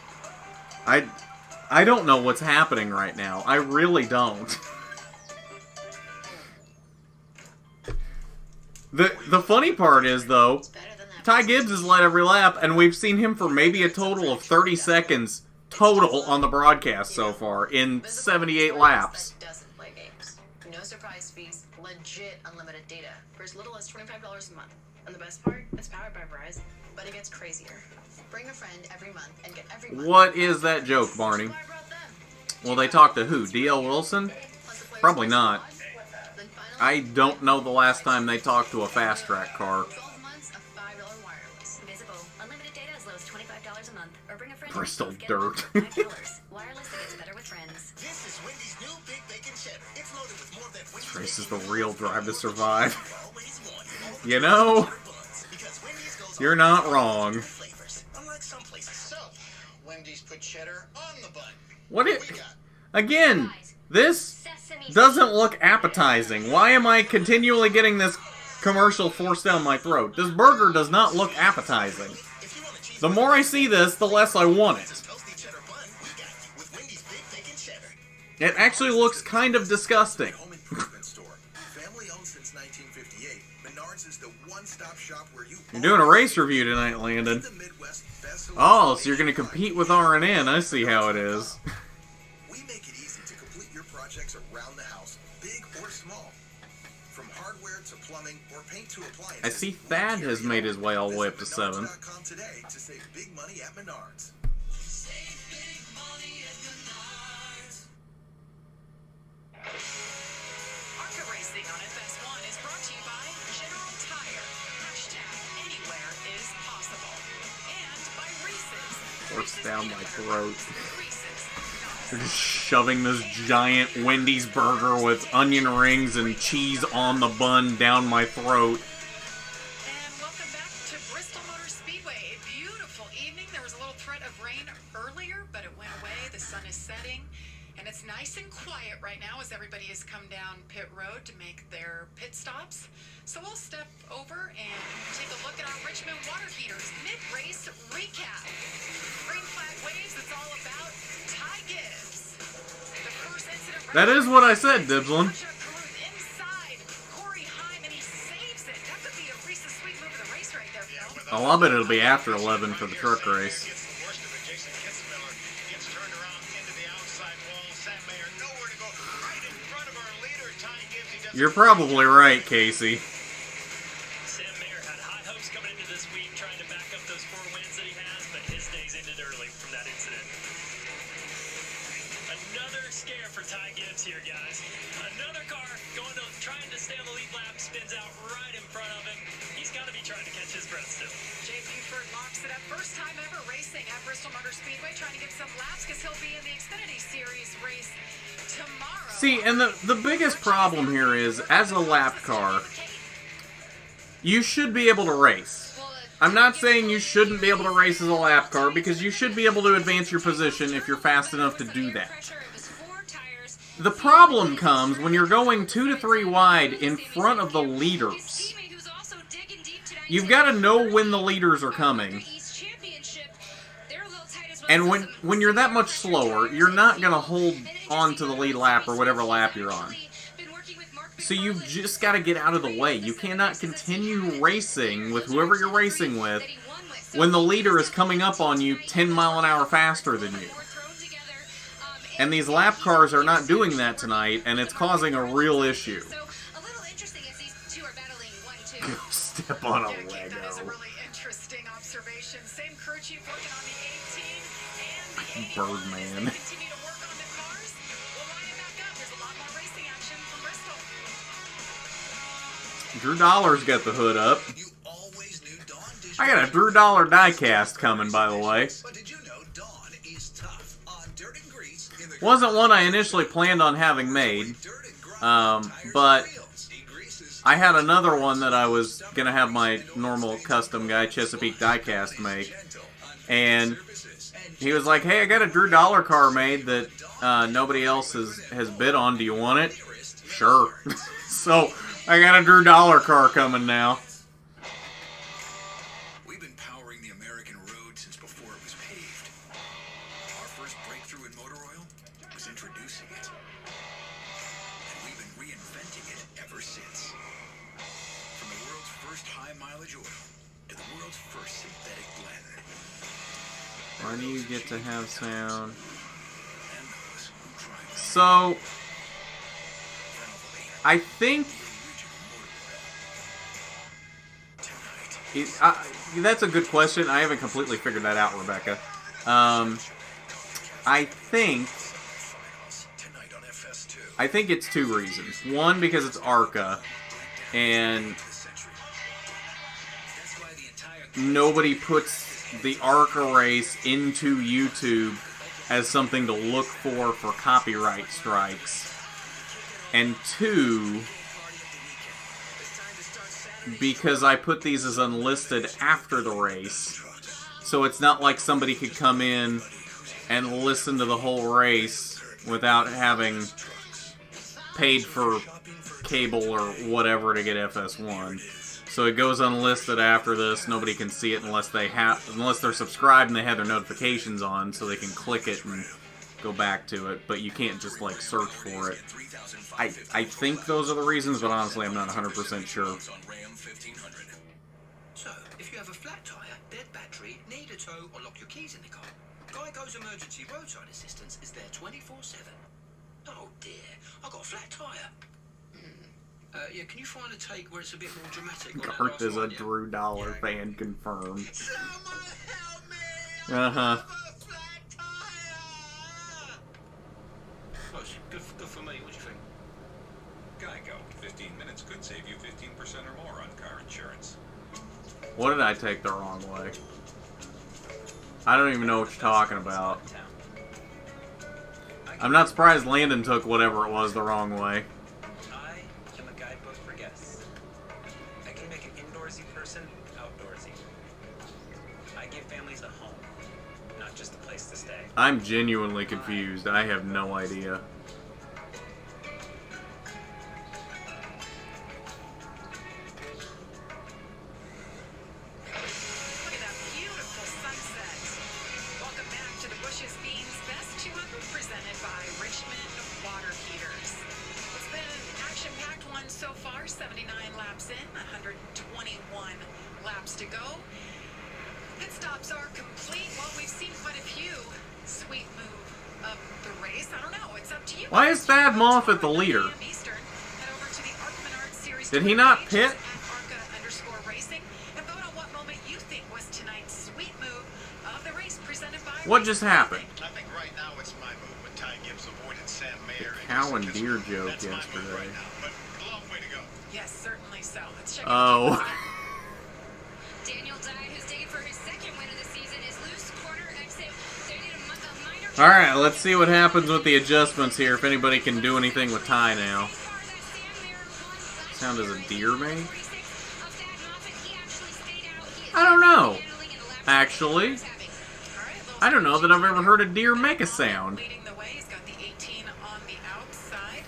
I don't know what's happening right now. I really don't. The funny part is, though, Ty Gibbs has led every lap, and we've seen him for maybe a total of 30 seconds total on the broadcast so far in 78 laps. Doesn't play games. No surprise fees, legit unlimited data for as little as $25 a month. And the best part, it's powered by Verizon, but it gets crazier. Bring a friend every month and get every month. What is that joke, Barney? Well, they talked to who? D.L. Wilson? Probably not. I don't know the last time they talked to a fast track car. Bristol dirt. This race is the real Drive to Survive. You know, you're not wrong. What it? Again, this doesn't look appetizing. Why am I continually getting this commercial forced down my throat? This burger does not look appetizing. The more I see this, the less I want it. It actually looks kind of disgusting. You're doing a race review tonight, Landon. Oh, so you're going to compete with RNN. I see how it is. We make it easy to complete your projects around the house, big or small. From hardware to plumbing or paint to appliances. I see Thad has made his way all the way up to 7. Today to save big money at Menards. ARCA Racing on FS1 is brought to you by General Tire. #anywhere is possible. And by Reese's. Forced down my throat. They're just shoving this giant Wendy's burger with onion rings and cheese on the bun down my throat. And welcome back to Bristol Motor Speedway. A beautiful evening. There was a little threat of rain earlier, but it went away. The sun is setting. And it's nice and quiet right now as everybody has come down pit road to make their pit stops. So we'll step over and take a look at our Richmond water heaters mid-race recap. Green flag waves, it's all about Ty Gibbs. The first incident That is what I said, Dibslin. inside Corey Heim, and he saves it. That could be a Reese's Sweet move of the race right there, Phil. Oh, I'll bet it'll be after 11 for the truck race. You're probably right, Casey. Sam Mayer had high hopes coming into this week, trying to back up those 4 wins that he has, but his days ended early from that incident. Another scare for Ty Gibbs here, guys. Another car trying to stay on the lead lap, spins out right in front of him. He's got to be trying to catch his breath still. Jay Buford locks it up. First time ever racing at Bristol Motor Speedway, trying to get some laps because he'll be in the Xfinity Series race tomorrow. See, and the biggest problem here is, as a lap car, you should be able to race. I'm not saying you shouldn't be able to race as a lap car, because you should be able to advance your position if you're fast enough to do that. The problem comes when you're going 2 to 3 wide in front of the leaders. You've got to know when the leaders are coming. And when you're that much slower, you're not going to hold on to the lead lap or whatever lap you're on. So you've just got to get out of the way. You cannot continue racing with whoever you're racing with when the leader is coming up on you 10 mile an hour faster than you. And these lap cars are not doing that tonight, and it's causing a real issue. Go step on a Lego. That is a really interesting observation. Same crew chief working on the 18 and the 80. Birdman. Continue to work on the cars. We'll line it back up. There's a lot more racing action from Bristol. Drew Dollar's got the hood up. I got a Drew Dollar diecast coming, by the way. Wasn't one I initially planned on having made, but I had another one that I was going to have my normal custom guy, Chesapeake Diecast, make. And he was like, hey, I got a Drew Dollar car made that nobody else has bid on. Do you want it? Sure. So I got a Drew Dollar car coming now. We've been powering the American road since before it was paved. Our first breakthrough in motor oil was introducing it. And we've been reinventing it ever since. From the world's first high-mileage oil to the world's first synthetic blend. Why do you get to have sound? So, I think that's a good question. I haven't completely figured that out, Rebecca. I think it's 2 reasons. One, because it's ARCA, and nobody puts the ARCA race into YouTube as something to look for copyright strikes. And 2, because I put these as unlisted after the race, so it's not like somebody could come in and listen to the whole race without having paid for cable or whatever to get FS1. So it goes unlisted after this. Nobody can see it unless they're subscribed and they have their notifications on, so they can click it and go back to it. But you can't just like search for it. I think those are the reasons, but honestly, I'm not 100% sure. So, if you have a flat tire, dead battery, need a tow, or lock your keys in the car, Geico's emergency roadside assistance is there 24/7. Oh dear, I got a flat tire. Yeah, can you find a take where it's a bit more dramatic? Garth is a Drew Dollar fan, confirmed. Uh-huh. Good for me, what do you think? Geico, 15 minutes could save you 15% or more on car insurance. What did I take the wrong way? I don't even know what you're talking about. I'm not surprised Landon took whatever it was the wrong way. I am a guidebook for guests. I can make an indoorsy person outdoorsy. I give families a home, not just a place to stay. I'm genuinely confused. I have no idea. Race. I don't know. It's up to you. Why is Thad Moff at the leader? Eastern. Head over to the Did he not pit? @ARCA Racing and vote on what moment you think was tonight's sweet move of the race presented by. What just happened? I think right now it's my move when Ty Gibbs avoided Sam Mayer. Cow and deer joke yesterday. But long way to go. Yes, certainly so. Let's check Oh. Daniel Dye, who's digging for his second win of the season, is loose corner exit. They need a minor. All right, let's see what happens with the adjustments here. If anybody can do anything with Ty now. Sound as a deer make? I don't know. Actually, I don't know that I've ever heard a deer make a sound. leading the way. He's got the 18 on the outside.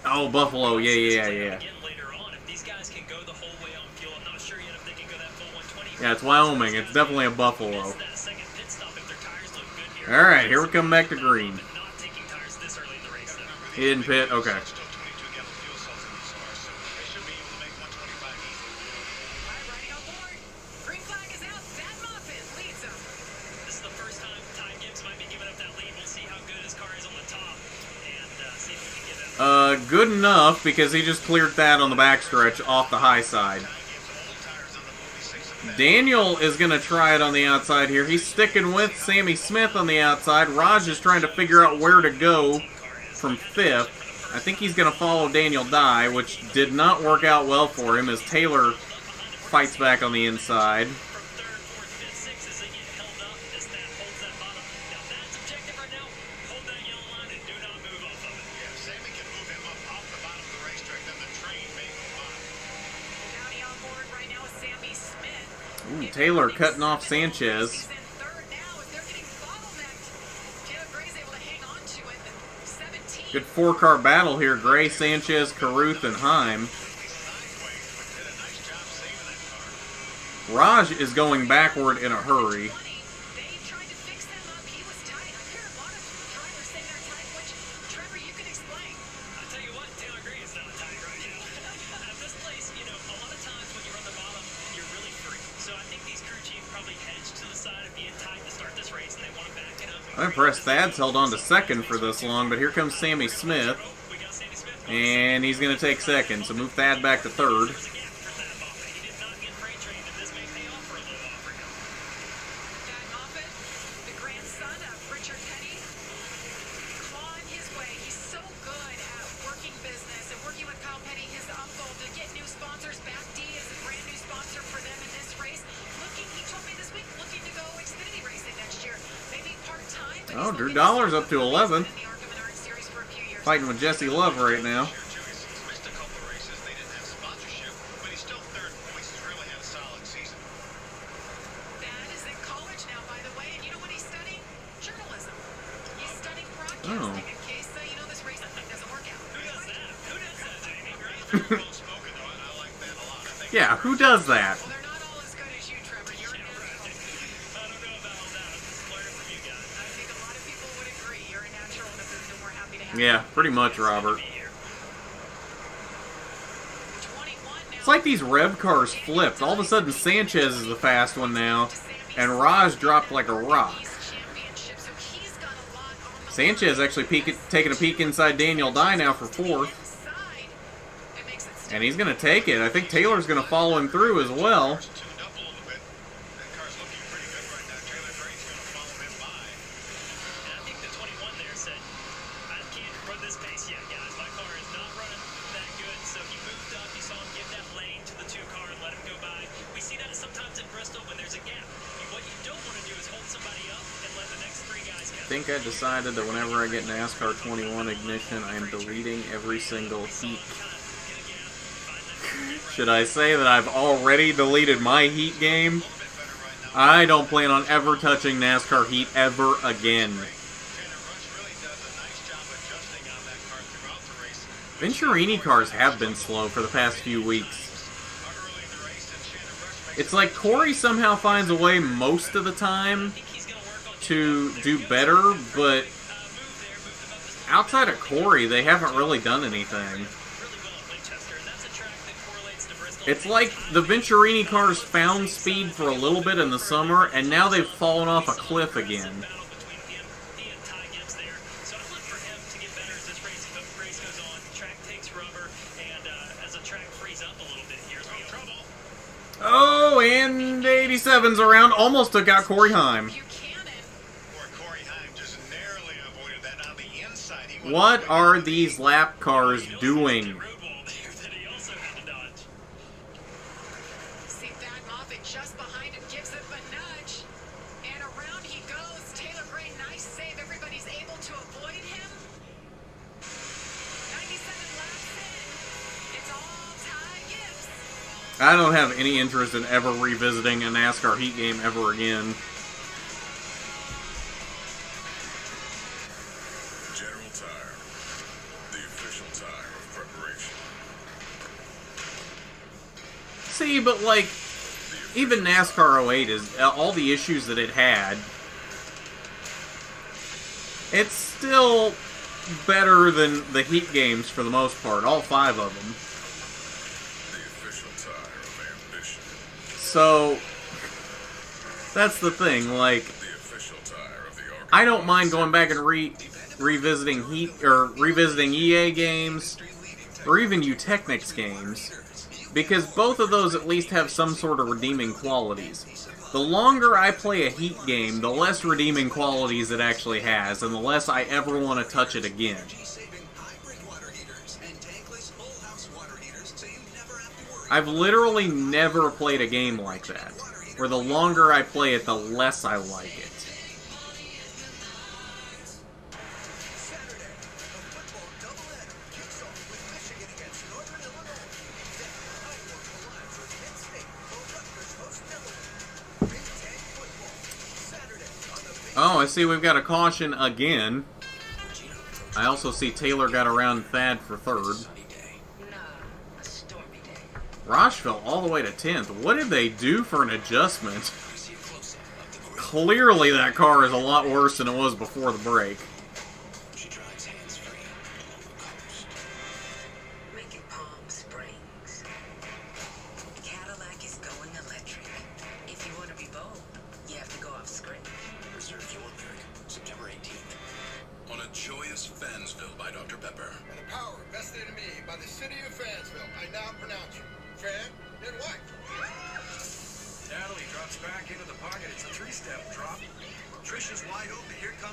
Oh, buffalo. Yeah. Again later on, if these guys can go the whole way on fuel, I'm not sure yet if they can go that full 120. Yeah, it's Wyoming. It's definitely a buffalo. It's that second pit stop if their tires look good here. All right, here we come back to green. Not taking tires this early in the race. though. He didn't pit. Okay. Still 22 gallon fuel cells in these cars, so they should be able to make 125 easy. All right, riding on board. Green flag is out. Thad Moffitt leads him. This is the first time Ty Gibbs might be giving up that lead. We'll see how good his car is on the top and see if we can get that. Good enough because he just cleared that on the backstretch off the high side. Daniel is going to try it on the outside here. He's sticking with Sammy Smith on the outside. Raj is trying to figure out where to go from 5th. I think he's going to follow Daniel Dye, which did not work out well for him as Taylor fights back on the inside. From 3rd, 4th, 5th, 6th as they get held up as that holds that bottom. Now that's objective right now. Hold that yellow line and do not move off of it. Yeah, if Sammy can move him up off the bottom of the racetrack, then the train may go by. County on board right now is Sammy Smith. Ooh, Taylor cutting off Sanchez. He's in 3rd now as they're getting bottlenecked. Taylor Gray's able to hang on to it. 17. Good 4-car battle here. Gray, Sanchez, Caruth, and Heim. Raj is going backward in a hurry. They tried to fix them up. He was tight. I hear a lot of drivers saying they're tight, which, Trevor, you can explain. I'll tell you what, Taylor Gray is not tight right now. At this place, you know, a lot of times when you run the bottom, you're really free. So I think these crew chiefs probably hedged to the side of being tight to start this race, and they want to back it up. I'm impressed Thad's held on to 2nd for this long, but here comes Sammy Smith. We got Sammy Smith. And he's going to take 2nd, so move Thad back to 3rd. There's a gap for Thad Moffitt. He did not get freight trained, and this may pay off for a little while for him. Thad Moffitt, the grandson of Richard Petty, clawing his way. He's so good at working business and working with Kyle Petty, his uncle, to get new sponsors. Back D is a brand new sponsor for them in this race. He told me this week, looking to go Xfinity racing next year. Maybe part-time. but Oh, he's Drew looking to Dollar's stay up to with 11th. the ARCA Menard Series for a few years. Fighting with Jesse Love right now. He's missed a couple of races. They didn't have sponsorship, but he's still 3rd in points. He's really had a solid season. Thad is in college now, by the way, and you know what he's studying? Journalism. He's studying broadcasting Oh. in case, this racing thing doesn't work out. Who does that? Who does that, Jamie? Right? Very well spoken, though. I like that a lot. I think Yeah, who does that? Well, they're not all as good as you, Trevor. You're a natural. I don't know about all that. I'm just learning from you guys. I think a lot of people would agree. You're a natural in the booth, and we're happy to have Yeah, pretty much, Robert. It's like these rev cars flipped. All of a sudden, Sanchez is the fast one now, and Raj dropped like a rock. championships, so he's got a lot on the Sanchez actually taking a peek inside Daniel Dye now for 4th. side. It makes it And he's going to take it. I think Taylor's going to follow him through as well. tuned up a little bit. That car's looking pretty good right now. Taylor Gray's going to follow him by. And I think the 21 there said, I can't run this pace yet, guys. My car is not running that good. So he moved up. You saw him give that lane to the 2 car and let him go by. We see that sometimes in Bristol when there's a gap. What you don't want to do is hold somebody up and let the next 3 guys I go. think I decided that whenever I get NASCAR 21 ignition, I am deleting every single heat. Should I say that I've already deleted my heat game? I don't plan on ever touching NASCAR heat ever again. Venturini cars have been slow for the past few weeks. It's like Corey somehow finds a way most of the time to do better, but outside of Corey, they haven't really done anything. It's like the Venturini cars found speed for a little bit in the summer, and now they've fallen off a cliff again. Track takes rubber, and as the track frees up, 87's around, almost took out Corey Heim. What are these lap cars doing? See that Moffitt just behind him gives him a nudge. And around he goes. Taylor Gray, nice save. Everybody's able to avoid him. 97 laps in. It's all Ty Gibbs. I don't have any interest in ever revisiting a NASCAR Heat game ever again. See, but like, even NASCAR 08 is all the issues that it had. It's still better than the Heat games for the most part, all 5 of them. So that's the thing. Like, I don't mind going back and revisiting Heat or revisiting EA games or even Utechnics games. Because both of those at least have some sort of redeeming qualities. The longer I play a Heat game, the less redeeming qualities it actually has, and the less I ever want to touch it again. I've literally never played a game like that, where the longer I play it, the less I like it. Oh, I see we've got a caution again. I also see Taylor got around Thad for 3rd. Rocheville all the way to 10th. What did they do for an adjustment? Clearly that car is a lot worse than it was before the break.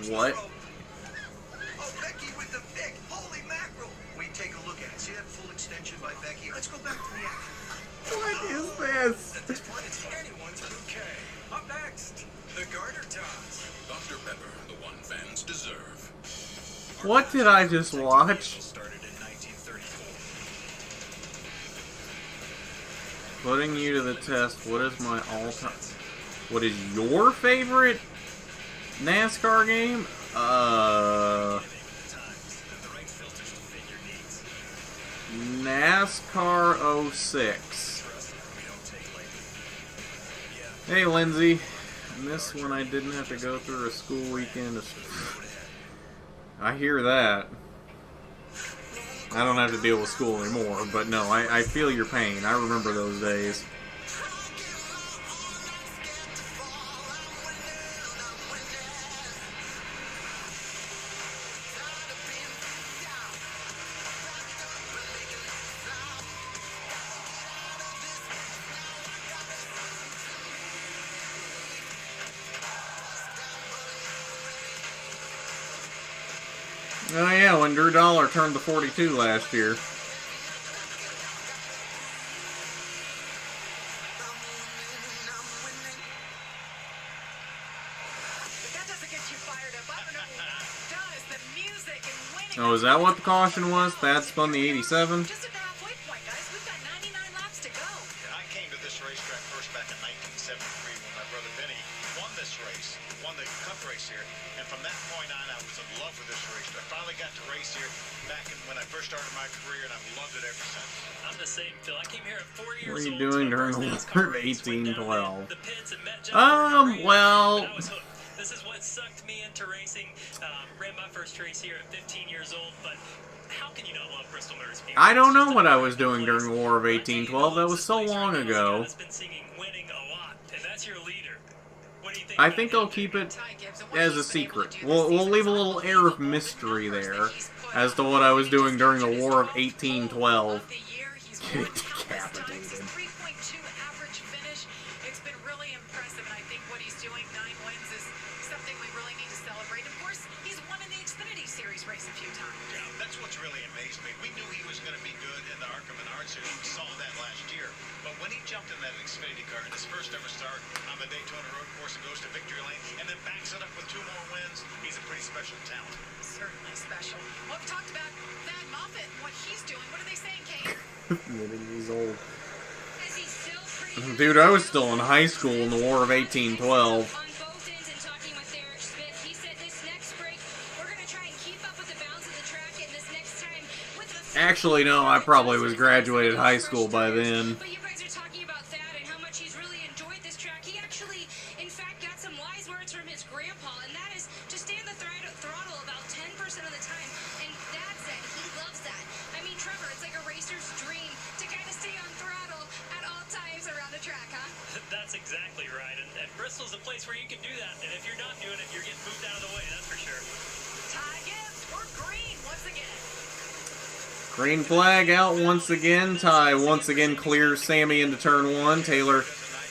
What? Oh, Becky with the pick. Holy mackerel. We take a look at it. See that full extension by Becky? Let's go back to the action. What is this? At this point, it's anyone's bouquet. Up next, the garter toss. Dr. Pepper, the one fans deserve. What did I just watch? Putting you to the test, what is my all-time... What is your favorite NASCAR game? NASCAR 06. Hey, Lindsay. This one I didn't have to go through a school weekend. I hear that. I don't have to deal with school anymore, but no, I feel your pain. I remember those days. Oh yeah, when Drew Dollar turned to 42 last year. Oh, is that what the caution was? Thad spun the 87? I came to this racetrack first back in 1973 when my brother Benny won this race, won the cup race here. And from that point on, I was in love with this racetrack. I finally got to race here back when I first started my career, and I've loved it ever since. I'm the same, Phil. I came here at 4 years What are you old doing to during the the first war of NASCAR race. 1812? The pits and met Well... This is what sucked me into racing. Ran my first race here at 15 years old, but how can you not love Bristol Motor Speedway? I don't know what I was doing during the War of 1812. That was so long ago. I think I'll keep it as a secret. We'll leave a little air of mystery there as to what I was doing during the War of 1812. Get decapitated. time. Yeah, that's what's really amazed me. We knew he was going to be good in the ARCA Racing. We saw that last year. But when he jumped in that Xfinity car in his first ever start on the Daytona road course and goes to victory lane and then backs it up with 2 more wins, he's a pretty special talent. Certainly special. Well, we talked about Thad Moffitt and what he's doing. What are they saying, Kate? He's old. Dude, I was still in high school in the War of 1812. Actually, no, I probably was graduated high school by then. But you guys are talking about Thad and how much he's really enjoyed this track. He actually, in fact, got some wise words from his grandpa, and that is to stay on the throttle about 10% of the time. And Dad said he loves that. I mean, Trevor, it's like a racer's dream to kind of stay on throttle at all times around the track, huh? That's exactly right. And Bristol's a place where you can do that. And if you're not doing it, you're getting moved out of the way, that's for sure. Ty Gibbs, we're green once again. Green flag out once again. Ty once again clears Sammy into turn 1. Taylor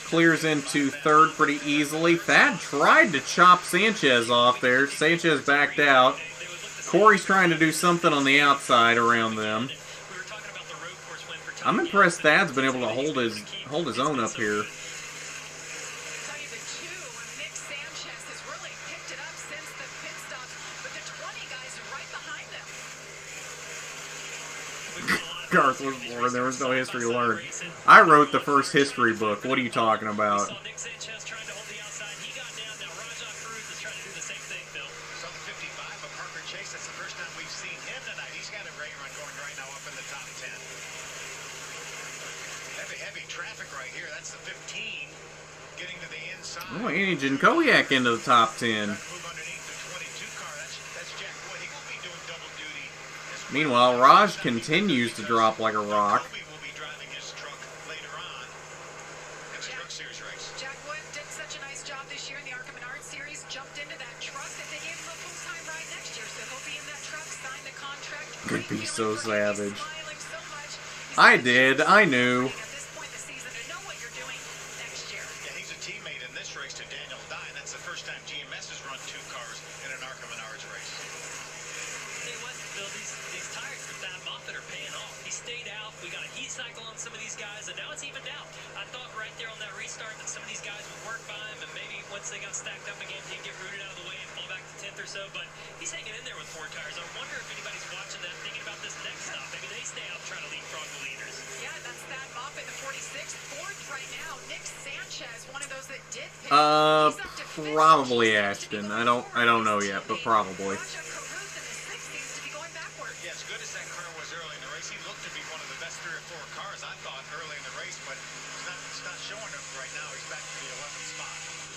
clears into third pretty easily. Thad tried to chop Sanchez off there. Sanchez backed out. Corey's trying to do something on the outside around them. I'm impressed Thad's been able to hold his own up here. Garth was born. There was no history learned. I wrote the first history book. What are you talking about? Oh, Andy Jankowiak into the top 10. Meanwhile, Raj continues to drop like a rock. Jack Wood did such a nice job this year in the ARCA Series. Jumped into that truck that they gave him a full-time ride next year. So he'll be in that truck, sign the contract. Could be so savage. I did. I knew. Probably Ashton. I don't know yet, but probably. Yeah, as good as that car was early in the race, he looked to be one of the best 3 or 4 cars, I thought, early in the race, but it's not showing up right now. He's back to the 11th spot.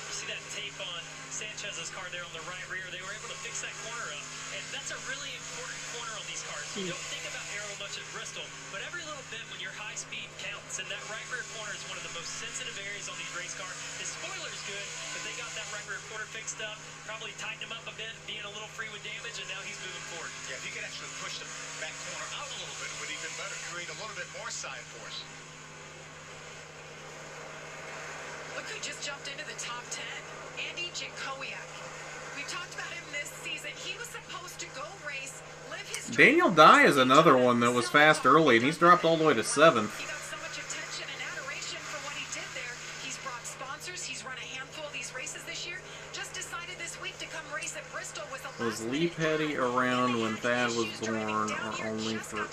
You see that tape on Sanchez's car there on the right rear? They were able to fix that corner up, and that's a really important corner on these cars. You don't think about aero much at Bristol, but every little bit when you're high speed counts, and that right rear corner is one of the most sensitive areas on these race cars. His spoiler's good, but they got that right rear quarter fixed up, probably tightened him up a bit, being a little free with damage, and now he's moving forward. Yeah, if you could actually push the back corner out a little bit, it would even better create a little bit more side force. Look who just jumped into the top 10. Andy Jankowiak. We talked about him this season. He was supposed to go race, live his dream. Daniel Dye is another one that was fast early, and he's dropped all the way to 7th. He got so much attention and adoration for what he did there. He's brought sponsors. He's run a handful of these races this year. Just decided this week to come race at Bristol with a Was Lee Petty around when Thad was born, or only for...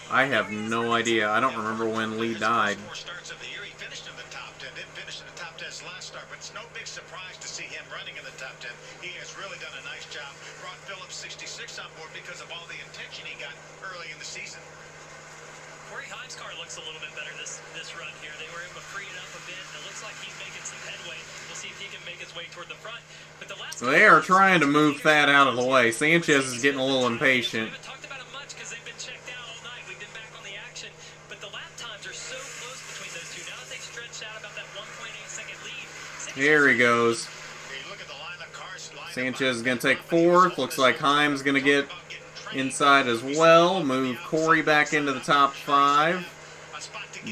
I have no idea. I don't remember when Lee died. Starts of the year, he finished in the top 10. Didn't finish in the top 10's last start, but it's no big surprise to see him running in the top 10. He has really done a nice job. Brought Phillips 66 on board because of all the attention he got early in the season. Corey Himes' car looks a little bit better this run here. They were able to free it up a bit. It looks like he's making some headway. We'll see if he can make his way toward the front. But the last They are trying to move Thad out of the way. Sanchez is getting a little impatient. Here he goes. Sanchez is going to take 4th. Looks like Himes going to get inside as well. Move Corey back into the top 5.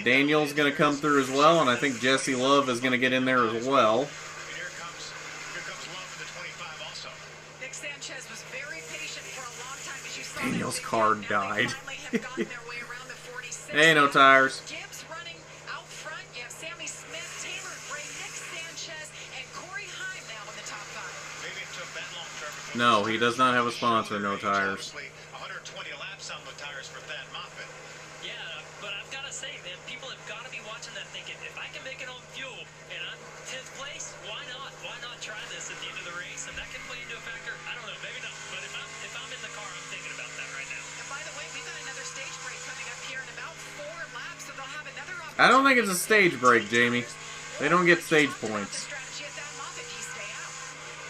Daniel's going to come through as well, and I think Jesse Love is going to get in there as well. Nick Sanchez was very patient for Daniel's card died. Hey, no tires. Gibbs running out front. You have Sammy Smith, Taylor Gray, Nick Sanchez, and Corey Heim now in the top 5. Maybe it took that long, Trevor. No, he does not have a sponsor, No Tires. 120 laps on the tires for Thad Moffitt. Yeah, but I've got to say, man, people have got to be watching that thinking, if I can make it on fuel and I'm 10th place, why not? Why not try this at the end of the race? And that can play into a factor. I don't know, maybe not. But if I'm in the car, I'm thinking about that right now. And by the way, we've got another stage break coming up here in about 4 laps, so they'll have another opportunity. I don't think it's a stage break, Jamie. They don't get stage points.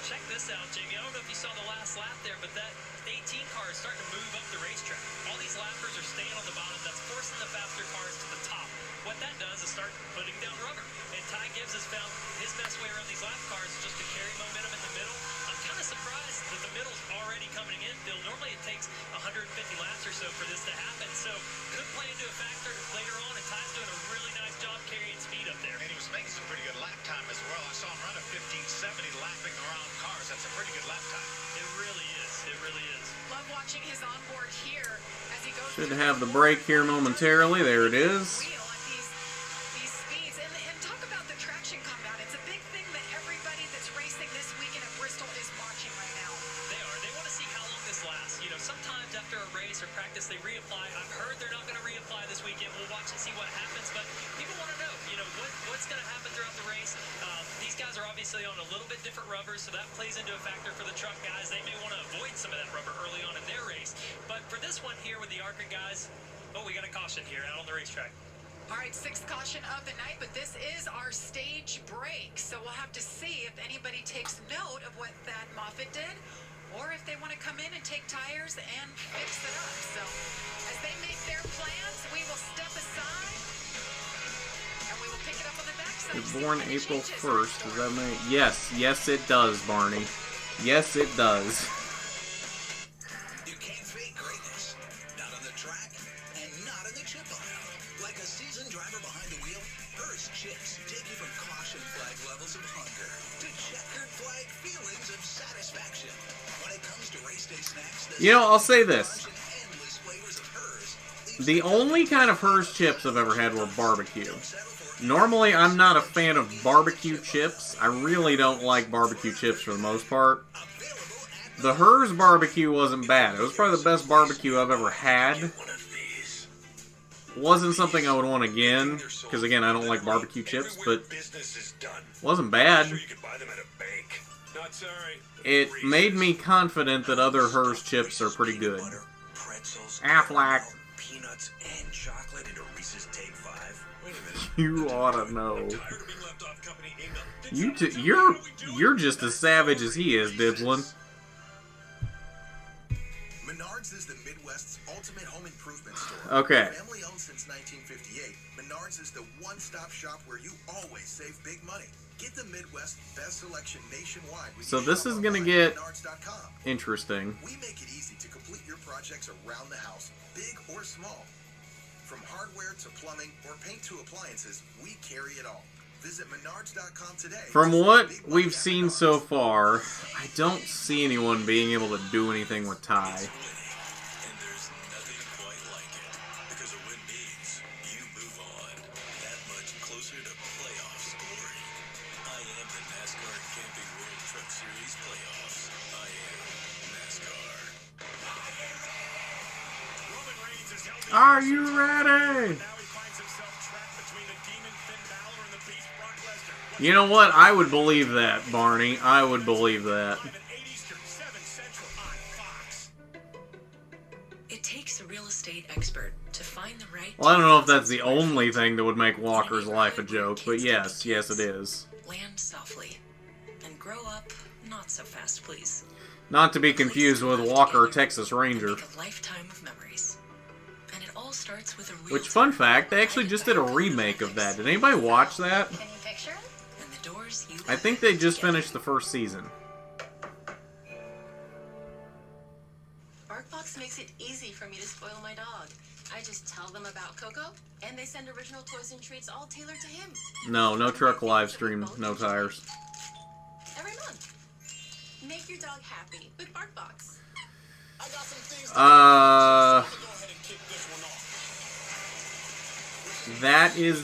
Check this out, Jamie. I don't know if you saw the last lap there, but that 18 car is starting to move up the racetrack. All these lappers are staying on the bottom. That's forcing the faster cars to the top. What that does is start putting down rubber. And Ty Gibbs has found his best way around these lap cars is just to carry momentum in the middle. I'm kind of surprised that the middle's already coming in. Normally it takes 150 laps or so for this to happen. So could play into a factor later on. And Ty's doing a really nice job carrying speed up there. And he was making some pretty good lap time as well. I saw him run a 1570 lapping around cars. That's a pretty good lap time. It really is. It really is. Love watching his onboard here as he goes. Should have the break here momentarily. There it is. These speeds and talk about the traction compound. It's a big thing that everybody that's racing this weekend at Bristol is watching right now. They are. They want to see how long this lasts. You know, sometimes after a race or practice, they reapply. I've heard they're not going to reapply this weekend. We'll watch and see what happens. But people want to know, you know, what's going to happen throughout the race. These guys are obviously on a little bit different rubbers, so that plays into a factor for the truck guys. They may want to avoid some of that rubber early on in their race. But for this one here with the ARCA guys, we got a caution here out on the racetrack. All right, 6th caution of the night, but this is our stage break. So we'll have to see if anybody takes note of what Thad Moffitt did, or if they want to come in and take tires and fix it up. So as they make their plans, we will step aside, and we will pick it up on the backside. You're born April 1st. Does that make... Yes, yes it does, Barney. Yes, it does. You can't fake greatness. Not on the track, and not in the chip aisle. Like a seasoned driver behind the wheel, Hearst chips take you from caution flag levels of hunger to checkered flag feelings of satisfaction. When it comes to race day snacks, You know, I'll say this. The only kind of Hearst chips I've ever had were barbecue. Normally, I'm not a fan of barbecue chips. I really don't like barbecue chips for the most part. The Hearst barbecue wasn't bad. It was probably the best barbecue I've ever had. Wasn't something I would want again, because again, I don't like barbecue chips, but wasn't bad. It made me confident that other Hearst chips are pretty good. Affleck. Peanuts and chocolate into Reese's Take 5. You ought to know. You're just as savage as he is, Dibslin. Menards is the Midwest's ultimate home improvement store. Okay. Family owned since 1958, Menards is the one-stop shop where you always save big money. Get the Midwest's best selection nationwide. So this is gonna get interesting. We make it easy to complete your projects around the house, big or small. From hardware to plumbing or paint to appliances, we carry it all. Visit Menards.com today. From what we've seen so far, I don't see anyone being able to do anything with Ty. Are you ready? You know what? I would believe that, Barney. I would believe that. It takes a real estate expert to find the right. Well, I don't know if that's the only thing that would make Walker's life a joke, but yes, yes it is. Land softly and grow up not so fast, please. Not to be confused with Walker, Texas Ranger. A lifetime of memories. And it all starts with a real. Which, fun fact, they actually just did a remake of that. Did anybody watch that? Can you picture it? And the doors you I think they just finished the first season. BarkBox makes it easy for me to spoil my dog. I just tell them about Coco, and they send original toys and treats all tailored to him. No truck live stream, no tires. Every month. Make your dog happy with BarkBox. I got some things that is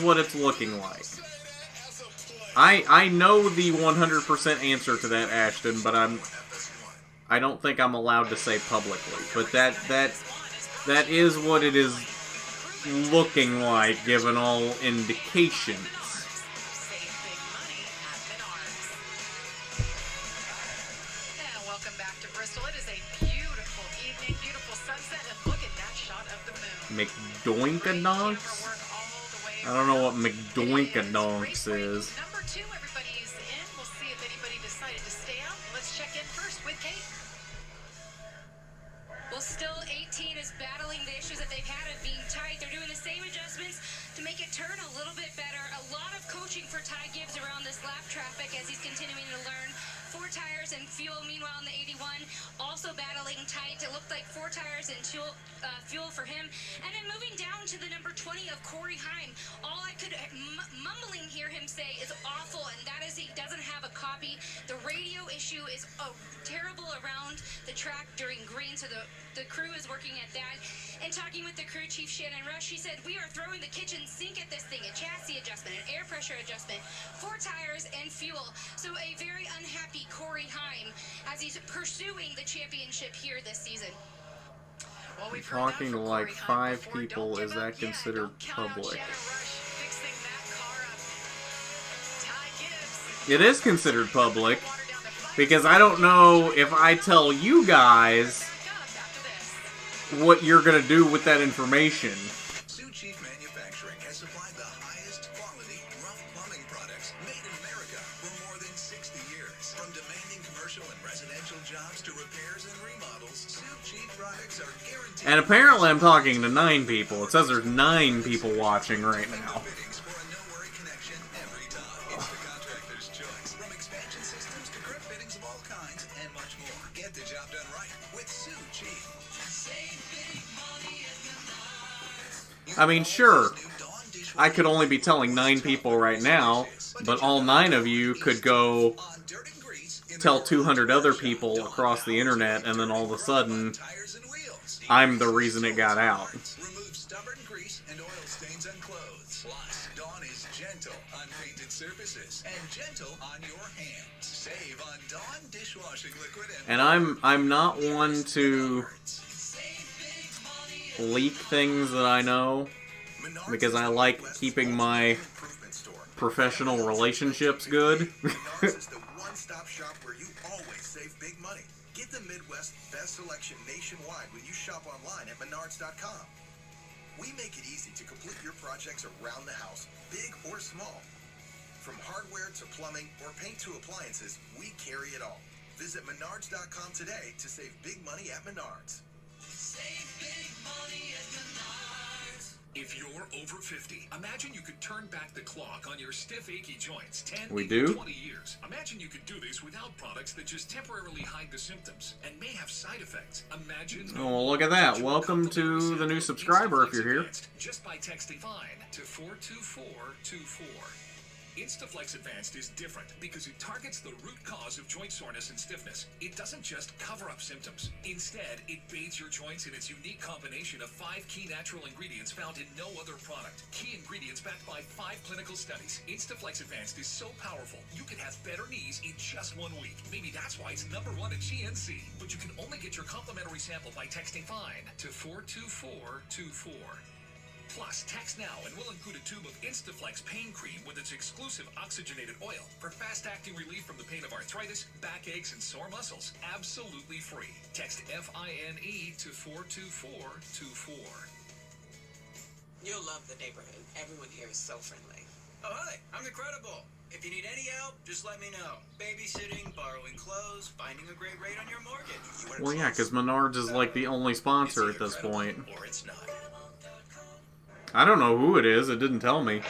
what it's looking like. I know the 100% answer to that, Ashton, but I don't think I'm allowed to say publicly. But that is what it is looking like, given all indications. And welcome back to Bristol. It is a beautiful evening, beautiful sunset, and look at that shot of the moon. McDoinkadonks? I don't know what McDoinkadonks is. Number 2, everybody's in. We'll see if anybody decided to stay out. Let's check in first with Kate. Well, still 18 is battling the issues that they've had of being tight. They're doing the same adjustments to make it turn a little bit better. A lot of coaching for Ty Gibbs around this lap traffic as he's continuing to learn. 4 tires and fuel. Meanwhile, in the 81, also battling tight. It looked like 4 tires and fuel for him. And then moving down to the number 20 of Corey Heim. All I could mumbling hear him say is awful, and that is he doesn't have a copy. The radio issue is terrible around the track during green, so the crew is working at that. And talking with the crew chief, Shannon Rush, she said, we are throwing the kitchen sink at this thing, a chassis adjustment, an air pressure adjustment, 4 tires and fuel. So a very unhappy Corey Heim as he's pursuing the championship here this season. Well, we've Talking to like 5 people, is that considered public? It is considered public, because I don't know if I tell you guys what you're going to do with that information. Sioux Chief Manufacturing has supplied the highest quality rough plumbing products made in America for more than 60 years. From demanding commercial and residential jobs to repairs and remodels, Sioux Chief products are guaranteed. And apparently I'm talking to 9 people. It says there's 9 people watching right now. I mean, sure, I could only be telling 9 people right now, but all 9 of you could go tell 200 other people across the internet, and then all of a sudden, I'm the reason it got out. Remove stubborn grease and oil stains on clothes. Plus, Dawn is gentle on painted surfaces and gentle on your hands. Save on Dawn dishwashing liquid And I'm not one to leak things that I know, because I like keeping my professional relationships good. Menards is the one-stop shop where you always save big money. Get the Midwest best selection nationwide when you shop online at Menards.com. We make it easy to complete your projects around the house, big or small. From hardware to plumbing or paint to appliances, we carry it all. Visit Menards.com today to save big money at Menards. Save big money at Menards. If you're over 50, imagine you could turn back the clock on your stiff, achy joints 10, We even do? 20 years. Imagine you could do this without products that just temporarily hide the symptoms and may have side effects. Imagine... Oh, well, look at that. Welcome to the new subscriber if you're here. Just by texting FINE to 42424. Instaflex Advanced is different because it targets the root cause of joint soreness and stiffness. It doesn't just cover up symptoms. Instead, it bathes your joints in its unique combination of 5 key natural ingredients found in no other product. Key ingredients backed by 5 clinical studies. Instaflex Advanced is so powerful, you can have better knees in just 1 week. Maybe that's why it's #1 at GNC. But you can only get your complimentary sample by texting FINE to 42424. Plus, text now and we'll include a tube of Instaflex pain cream with its exclusive oxygenated oil for fast-acting relief from the pain of arthritis, backaches, and sore muscles. Absolutely free. Text FINE to 42424. You'll love the neighborhood. Everyone here is so friendly. Oh, hi. I'm incredible. If you need any help, just let me know. Babysitting, borrowing clothes, finding a great rate on your mortgage. Well, yeah, because Menards is like the only sponsor at this point. Or it's not. I don't know who it is. It didn't tell me.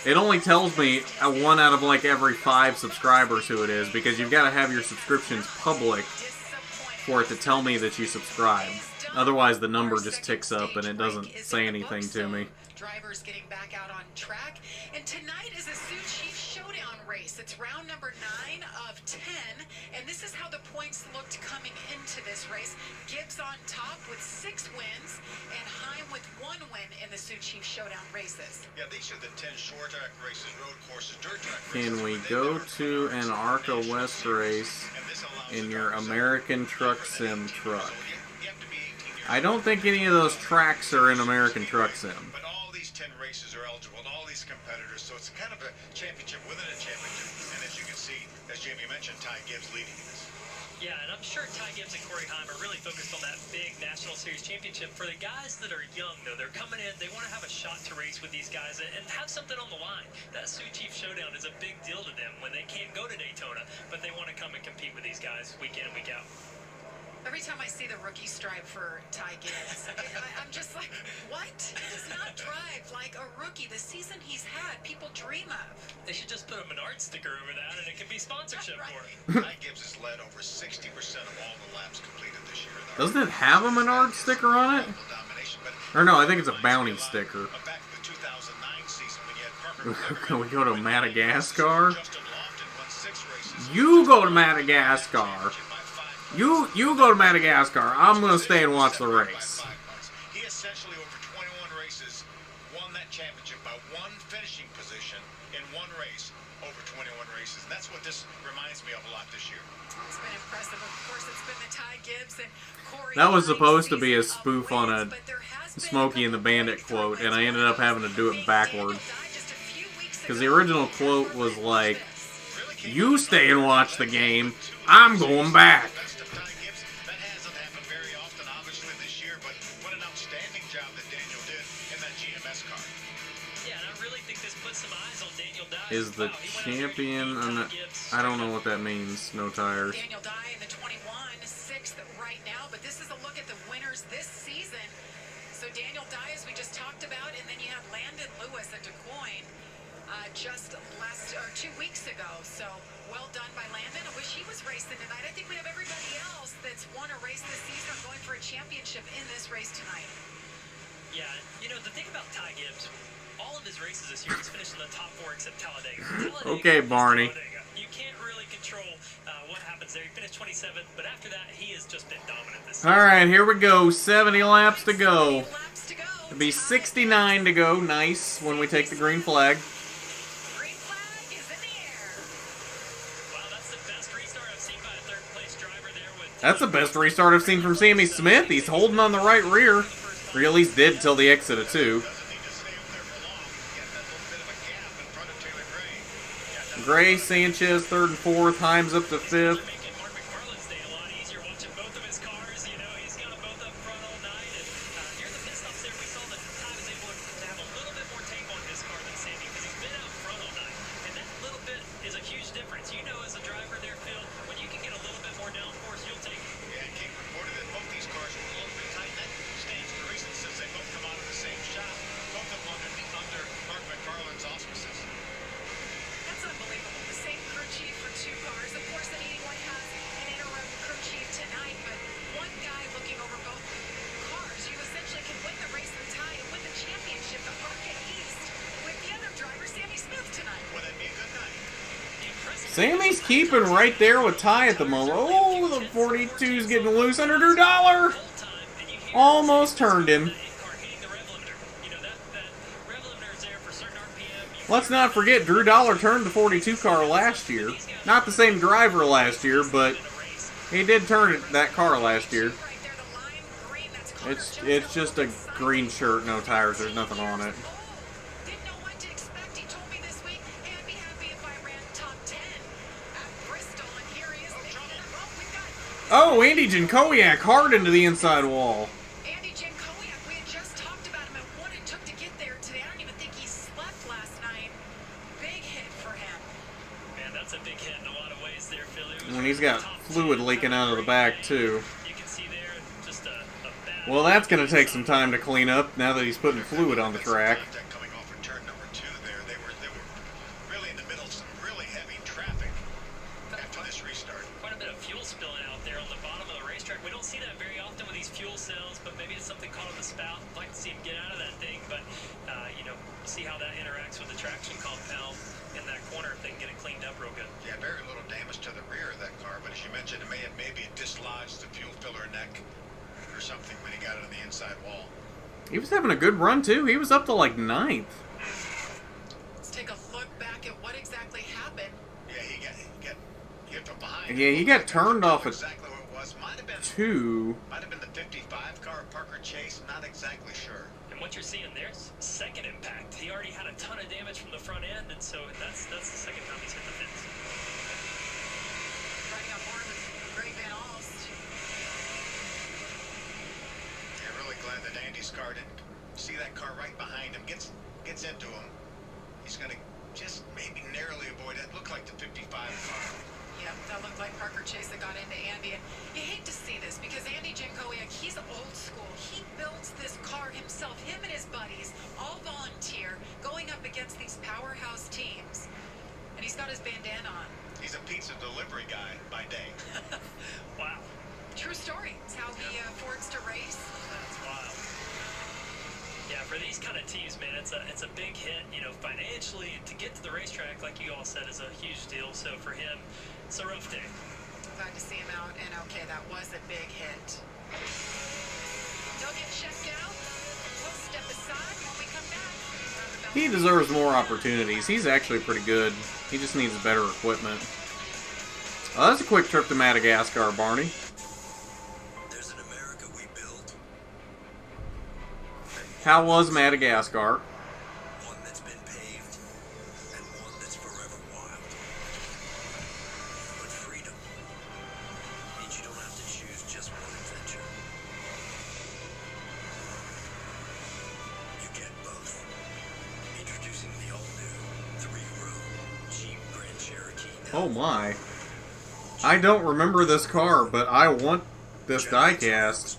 It only tells me 1 out of like every 5 subscribers who it is, because you've got to have your subscriptions public for it to tell me that you subscribe. Otherwise, the number just ticks up and it doesn't say anything to me. drivers getting back out on track. And tonight is a Sioux Chief Showdown race. It's round number 9 of 10. And this is how the points looked coming into this race. Gibbs on top with 6 wins, and Heim with 1 win in the Sioux Chief Showdown races. Yeah, these are the 10 short track races, road courses, dirt track races. Can we go to an ARCA West race in your American Truck Sim truck? I don't think any of those tracks are in American Truck Sim. But all these 10 races are eligible, and all these competitors, so it's kind of a championship within a championship. And as you can see, as Jamie mentioned, Ty Gibbs leading this. Yeah, and I'm sure Ty Gibbs and Corey Heim are really focused on that big National Series championship. For the guys that are young, though, they're coming in, they want to have a shot to race with these guys and have something on the line. That Sioux Chief Showdown is a big deal to them when they can't go to Daytona, but they want to come and compete with these guys week in and week out. Every time I see the rookie stripe for Ty Gibbs, I'm just like, what? He does not drive like a rookie. The season he's had, people dream of. They should just put a Menard sticker over that, and it could be sponsorship for Ty him. Gibbs has led over 60% of all the laps completed this year. Doesn't it have a Menard sticker on it? Or no, I think it's a bounty sticker. Back in the 2009 season when you had Parker. Can we go to Madagascar? You go to Madagascar. You go to Madagascar. I'm going to stay and watch the race. He essentially, over 21 races, won that championship by 1 finishing position in 1 race over 21 races. And that's what this reminds me of a lot this year. It's been impressive. Of course, it's been the Ty Gibbs and Corey. That was supposed to be a spoof on a Smokey and the Bandit quote, and I ended up having to do it backwards. Because the original quote was like, "You stay and watch the game. I'm going back." Is the champion, I don't know what that means, no tires. Daniel Dye in the 21, 6th right now, but this is a look at the winners this season. So Daniel Dye, as we just talked about, and then you have Landon Lewis at DuQuoin just 2 weeks ago. So well done by Landon. I wish he was racing tonight. I think we have everybody else that's won a race this season or going for a championship in this race tonight. Yeah, you know, the thing about Ty Gibbs, all of his races this year, he's finished in the top 4 except Talladega. Okay, Barney. You can't really control what happens there. He finished 27th, but after that, he has just been dominant this season. All right, here we go. 70 laps to go. It'll be 69 to go. Nice when we take the green flag. Green flag is in the air. Wow, that's the best restart I've seen by a third-place driver there with... That's the best restart I've seen from Sammy Smith. He's holding on the right rear. Or at least did till the exit of 2. Gray, Sanchez, 3rd and 4th. Himes up to 5th. Sammy's keeping right there with Ty at the moment. Oh, the 42's getting loose under Drew Dollar. Almost turned him. Let's not forget, Drew Dollar turned the 42 car last year. Not the same driver last year, but he did turn that car last year. It's just a green shirt, no tires. There's nothing on it. Didn't know what to expect. He told me this week, hey, I'd be happy if I ran top 10 at Bristol, and here he is. Oh, Andy Jankowiak hard into the inside wall. Andy Jankowiak, we had just talked about him and what it took to get there today. I don't even think he slept last night. Big hit for him. Man, that's a big hit in a lot of ways there, Philly. When he's got fluid leaking out of the back, too. You can see there just a bad... Well, that's going to take some time to clean up now that he's putting fluid on the track. Coming off of turn number 2 there, they were really in the middle of some really heavy traffic after this restart. Quite a bit of fuel spilling out there on the bottom of the racetrack. We don't see that very often with these fuel cells, but maybe it's something called the spout. I'd like to see him get out of that thing, but you know, see how that interacts with the traction compound in that corner if they can get it cleaned up real good. Yeah, very little damage to the rear of that car, but as you mentioned, maybe it dislodged the fuel filler neck or something when he got it on the inside wall. He was having a good run too. He was up to like 9th. Let's take a look back at what exactly happened. Yeah, he got hit from behind. Yeah, he got turned off at exactly what it was. Might have been 2. Might have been the 55 car Parker Chase. Not exactly sure. And what you're seeing there's second impact. He already had a ton of damage from the front end, and so that's the second time he's hit the fence. Riding on board with Greg Van Alst. Yeah, really glad that Andy's car didn't see that car right behind him. Gets into him. He's going to just maybe narrowly avoid it. Looked like the 55 car. Yeah, that looked like Parker Chase that got into Andy. And you hate to see this because Andy Jankowiak, he's old school. He builds this car himself. Him and his buddies, all volunteer, going up against these powerhouse teams. And he's got his bandana on. He's a pizza delivery guy by day. Wow. True story. It's how he affords to race. That's wild. Yeah, for these kind of teams, man, it's a big hit. You know, financially, to get to the racetrack, like you all said, is a huge deal. So for him, it's a rough day. Glad to see him out. And okay, that was a big hit. Don't get checked out. We'll step aside when we come back. He deserves more opportunities. He's actually pretty good. He just needs better equipment. That's a quick trip to Madagascar, Barney. There's an America we built. How was Madagascar? One that's been paved and one that's forever wild. But freedom means you don't have to choose just one adventure. You get both. Introducing the all-new 3-row Jeep Grand Cherokee L. Oh my. I don't remember this car, but I want this diecast.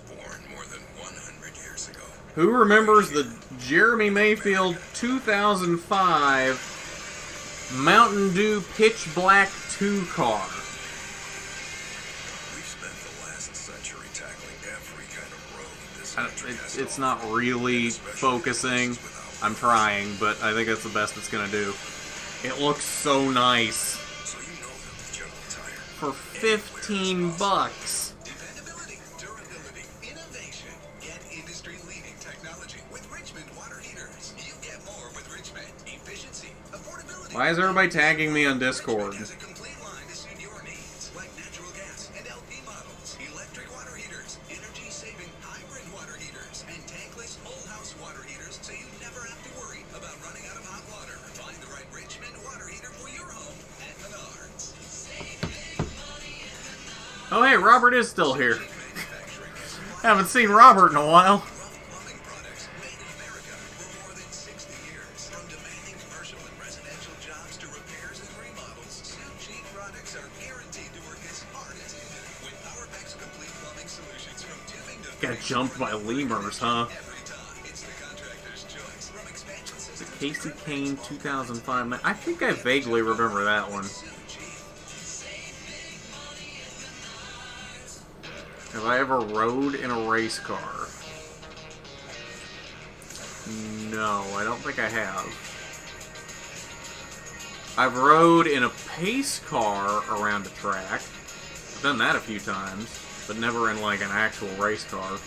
Who remembers the Jeremy Mayfield 2005 Mountain Dew Pitch Black 2 car? We've spent the last century tackling every kind of road this country has to It's not really focusing. I'm trying, but I think that's the best it's gonna do. It looks so nice. For $15. Dependability, durability, innovation. Get industry-leading technology with Richmond water heaters. You get more with Richmond. Efficiency, affordability. Why is everybody tagging me on Discord? Has a complete line to suit your needs, like natural gas and LP models, electric water heaters, energy-saving hybrid water heaters, and tankless whole-house water heaters, so you never have to worry about running out of hot water. Find the right Richmond water heater for your home at Menards. Oh hey, Robert is still here. Haven't seen Robert in a while. Got jumped by lemurs, huh? The Casey Kane 2005. I think I vaguely remember that one. Have I ever rode in a race car? No, I don't think I have. I've rode in a pace car around a track. I've done that a few times, but never in like an actual race car.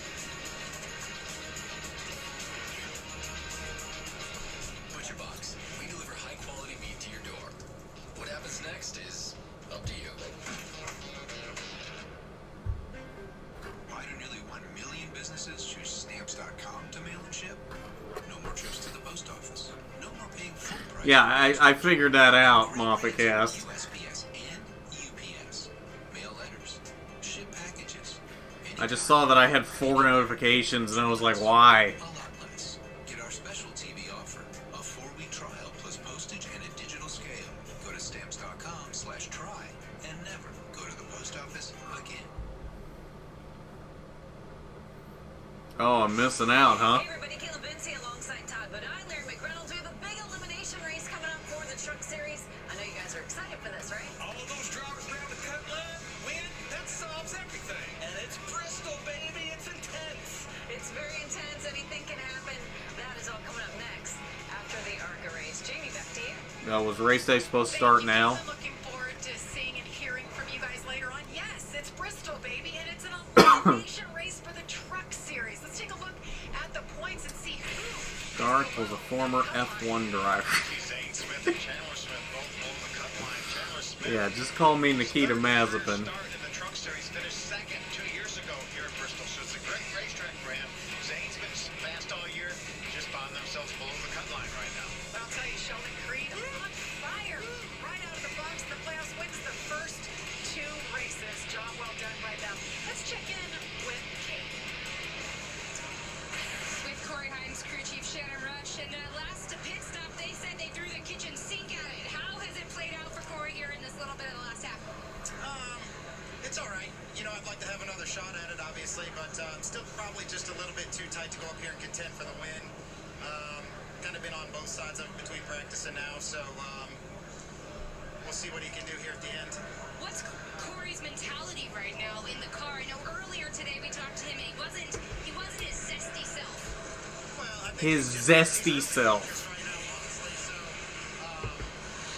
Butcher Box. We deliver high-quality meat to your door. What happens next is up to you. Why do nearly 1 million businesses choose Stamps.com to mail and ship? No more trips to the post office. No more paying full price. Yeah, I figured that out, MoffittCast. USPS and UPS. Mail letters. Ship packages. I just saw that I had 4 notifications and I was like, why? A lot less. Get our special TV offer. A 4-week trial plus postage and a digital scale. Go to Stamps.com/try and never go to the post office again. Oh, I'm missing out, huh? Hey everybody, Caleb Benzie alongside Todd, but I'm Larry McReynolds. We have a big elimination race coming up for the Truck Series. I know you guys are excited for this, right? All of those drivers around the cut line win, that solves everything. And it's Bristol, baby. It's in Was race day supposed to start now? Looking forward to seeing and hearing from you guys later on. Yes, it's Bristol, baby, and it's an elimination race for the Truck Series. Let's take a look at the points and see who. Garth was a former F1 driver. Yeah, just call me Nikita Mazepin. The Truck Series finished second 2 years ago here at Bristol, so it's a great racetrack for him. Zane's been fast all year, just found themselves below the cut line right now. But I'll tell you, Sheldon Creed on fire. Right out of the box, the playoffs wins the first 2 races. Job well done by them. Let's check in with Kate. With Corey Hines, crew chief Shannon Rush, and last pit stop, they said they threw the kitchen sink at it. How has it played out for Corey here in this little bit of the last half? It's all right. You know, I'd like to have another shot at it, obviously, but still probably just a little bit too tight to go up here and contend for the win. Kind of been on both sides of it between practice and now, so we'll see what he can do here at the end. What's Corey's mentality right now in the car? I know earlier today we talked to him and he wasn't his zesty self. Well, I think His zesty self. right now, honestly, so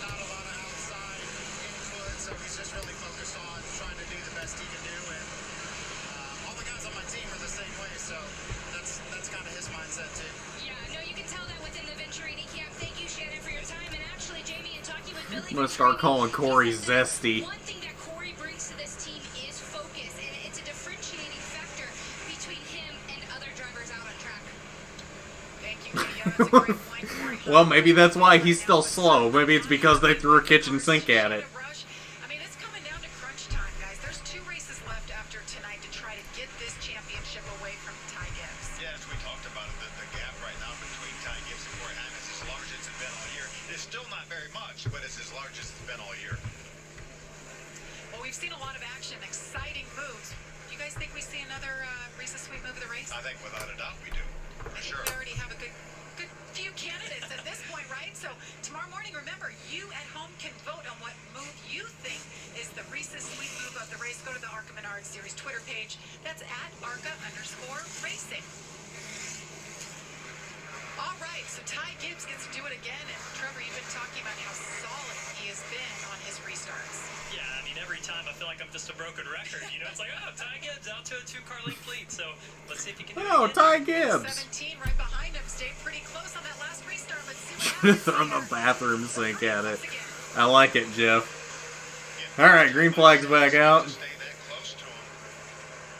not a lot of outside input, so he's just really focused on trying to do the best he can do, and all the guys on my team are the same way, so that's kind of his mindset too. Yeah, no, you can tell that within the Venturini camp. Thank you, Shannon, for your time. And actually, Jamie, and talking with Billy, I'm gonna start calling Corey Zesty. one thing that Corey brings to this team is focus, and it's a differentiating factor between him and other drivers out on track. Thank you, Kate. Yeah, that's a great point, Corey. Well, maybe that's why he's still slow. Maybe it's because they threw a kitchen sink at it. Rush. I mean, it's coming down to crunch time, guys. There's 2 races left after tonight to try to get this championship away from Ty Gibbs. Yeah, as we talked about it, the gap right now between Ty Gibbs and Corey Hines is as large as it's been all year. It's still not very much, but it's as large as it's been all year. Well, we've seen a lot of action, exciting moves. You guys think we see another Reese's Sweet move of the race? I think without a doubt we do, for sure. We already have a good few candidates at this point, right? So tomorrow morning, remember, you at home can vote on what move you think is the Reese's Sweet move of the race. Go to the ARCA Series Twitter page. That's at ARCA_Racing. All right, so Ty Gibbs gets to do it again. And Trevor, you've been talking about how solid he has been on his restarts. Yeah, I mean, every time I feel like I'm just a broken record. You know, it's like, oh, Ty Gibbs out to a 2-car lead fleet. So let's see if he can do it Oh, again. Ty Gibbs. 17 right behind him. Stayed pretty close on that last restart. Let's see what Should have happens thrown the here. bathroom sink at it. I like it, Jeff. Alright, green flag's back out. Stay that close to him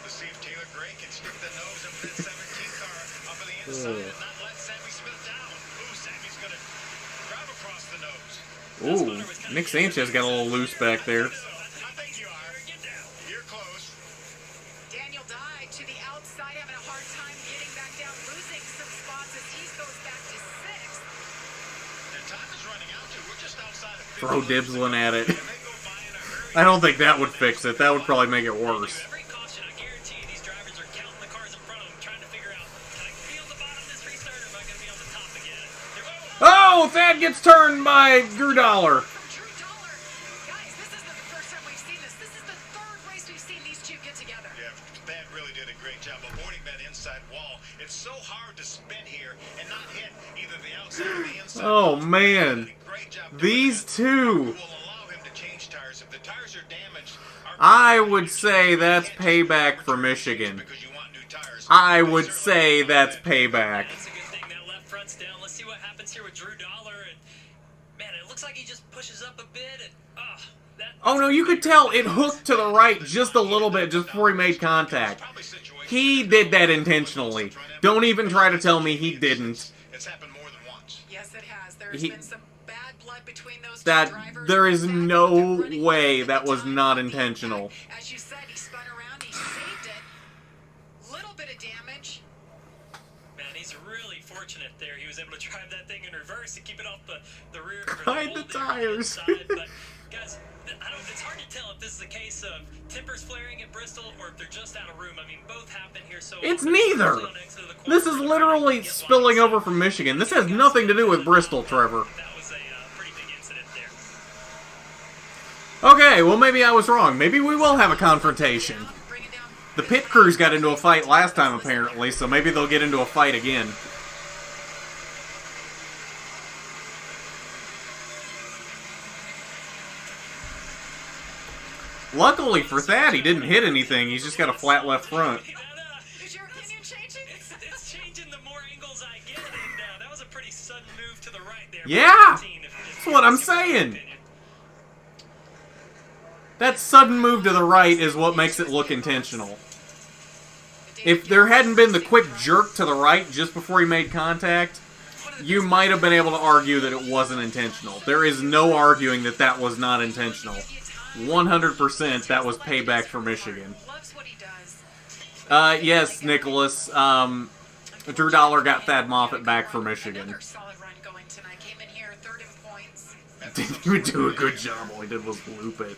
to see if Taylor Gray can stick the nose of that 17 car up on the inside and not let Sammy Smith down. Ooh, Sammy's going to drive across the nose. Ooh, Nick Sanchez got a little loose back there. I think you are. You're close. Daniel Dye to the outside, having a hard time getting back down, losing some spots as he goes back to 6th. And time is running out, too. We're just outside of Throw Dibslin at it. I don't think that would fix it. That would probably make it worse. Every caution, I guarantee you, these drivers are counting the cars in front of them, trying to figure out, can I be on the bottom of this restart, or am I going to be on the top again? Oh, Thad gets turned by Drew Dollar. Drew Dollar. Guys, this isn't the first time we've seen this. This is the 3rd race we've seen these two get together. Yeah, Thad really did a great job avoiding that inside wall. It's so hard to spin here and not hit either the outside or the inside. Oh, man. These two. I would say that's payback for Michigan. I would say that's payback. That's a good thing. That left front's down. Let's see what happens here with Drew Dollar. And man, it looks like he just pushes up a bit. And Oh, no, you could tell it hooked to the right just a little bit just before he made contact. He did that intentionally. Don't even try to tell me he didn't. It's happened more than once. Yes, it has. There's been some bad blood between those two That drivers. there is no way that was not intentional. As you said, he spun around, he saved it. Little bit of damage. man, he's really fortunate there. He was able to drive that thing in reverse and keep it off the rear. Hide the tires. But guys, it's hard to tell if this is a case of tempers flaring at Bristol or if they're just out of room. I mean, both happen here. So It's neither. This is literally spilling over from Michigan. This has nothing to do with Bristol, Trevor. That was a pretty big incident there. Okay, well maybe I was wrong. Maybe we will have a confrontation. The pit crews got into a fight last time apparently, so maybe they'll get into a fight again. Luckily for Thad, he didn't hit anything. He's just got a flat left front. Is your opinion changing? It's changing the more angles I get, and that was a pretty sudden move to the right there. Yeah! That's what I'm saying. That sudden move to the right is what makes it look intentional. If there hadn't been the quick jerk to the right just before he made contact, you might have been able to argue that it wasn't intentional. There is no arguing that that was not intentional. 100% that was payback for Michigan. Yes, Nicholas. Drew Dollar got Thad Moffitt back for Michigan. Didn't even do a good job. All he did was loop it.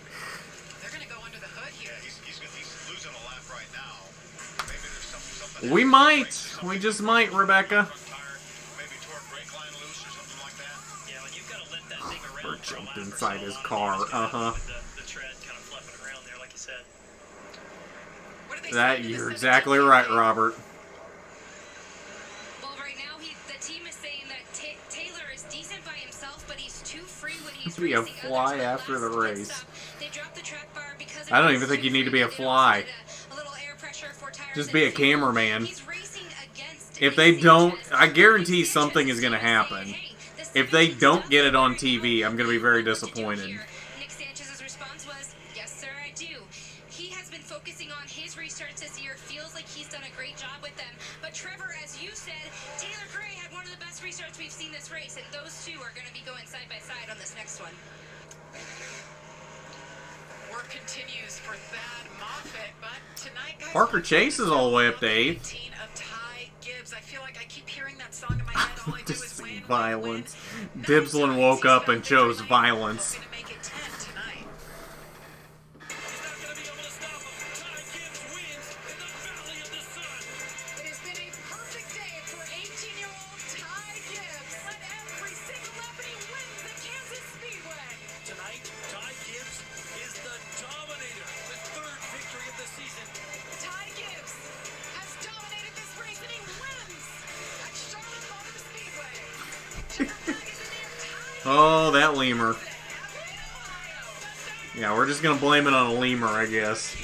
We might. We just might, Rebecca. Or jumped inside his car. Uh-huh. That, you're exactly right, Robert. Well, right now, the team is saying that Taylor is decent by himself, but he's too free when he's Be a fly after the race. I don't even think you need to be a fly. Just be a cameraman. If they don't, I guarantee something is going to happen. If they don't get it on TV, I'm going to be very disappointed. Nick Sanchez's response was, "Yes, sir, I do. He has been focusing on his restarts this year. Feels like he's done a great job with them. But Trevor, as you said, Taylor Gray had one of the best restarts we've seen this race, and those two are going to be going side by side on this next one." Work continues for Thad Moffitt, but tonight, guys, Parker Chase is all the way up to 8th. I feel like I keep hearing that song in my head. All I do is win. Violence. Dibslin woke up and chose violence. Oh, that lemur. Yeah, we're just gonna blame it on a lemur, I guess.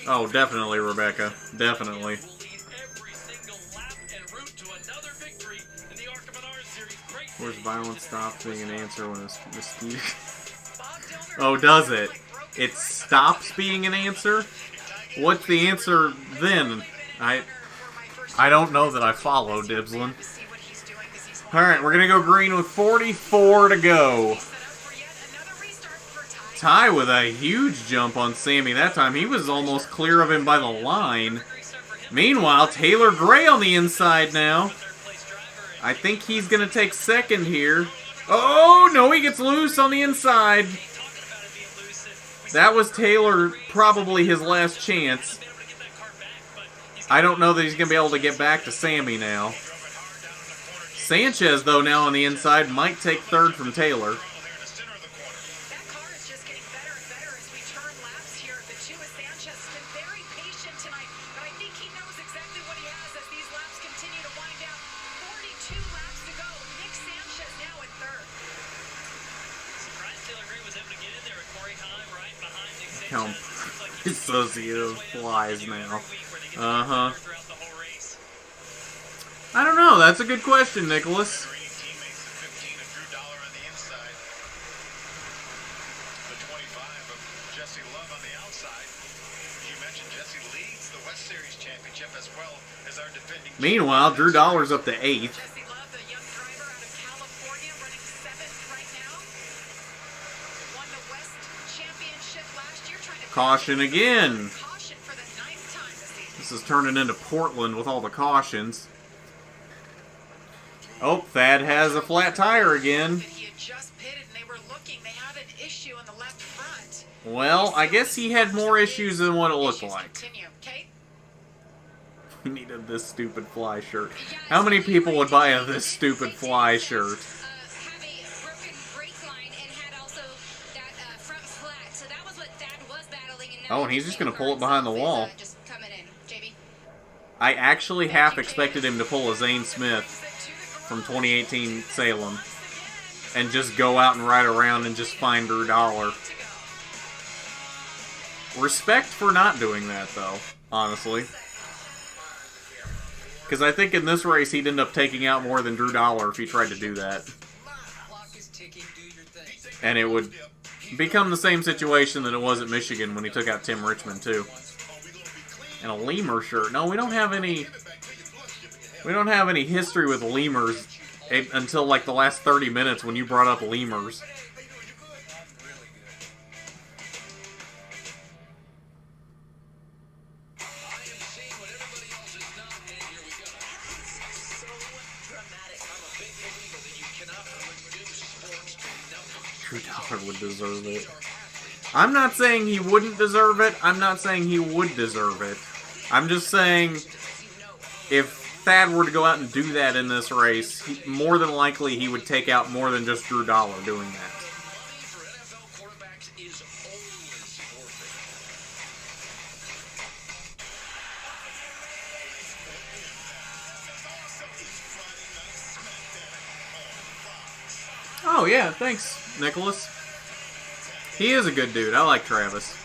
Oh, definitely, Rebecca. Definitely. Where's violence stops being an answer when it's mosquito? Oh, does it? It stops being an answer? What's the answer then? I don't know that I follow, Dibslin. Alright, we're gonna go green with 44 to go. Ty with a huge jump on Sammy that time. He was almost clear of him by the line. Meanwhile, Taylor Gray on the inside now. I think he's going to take second here. Oh, no, he gets loose on the inside. That was Taylor, probably his last chance. I don't know that he's going to be able to get back to Sammy now. Sanchez, though, now on the inside, might take third from Taylor. Associated flies now. Uh-huh. I don't know. That's a good question, Nicholas. Meanwhile, Drew Dollar's up to 8th. Caution again. This is turning into Portland with all the cautions. Oh, Thad has a flat tire again. Well, I guess he had more issues than what it looked like. We needed this stupid fly shirt. How many people would buy this stupid fly shirt? Have a broken brake line and had also that front flat. So that was what Thad was battling. And now Oh, and he's just going to pull it behind the wall. just coming in. JB. I actually half expected him to pull a Zane Smith from 2018 Salem and just go out and ride around and just find Drew Dollar. Respect for not doing that, though, honestly. Because I think in this race he'd end up taking out more than Drew Dollar if he tried to do that. And it would become the same situation that it was at Michigan when he took out Tim Richmond, too. And a lemur shirt. No, we don't have any... We don't have any history with lemurs until like the last 30 minutes when you brought up lemurs. Drew Dollar would deserve it. I'm not saying he wouldn't deserve it. I'm not saying he would deserve it. I'm just saying if Thad were to go out and do that in this race, more than likely he would take out more than just Drew Dollar doing that. Oh yeah, thanks, Nicholas. He is a good dude. I like Travis.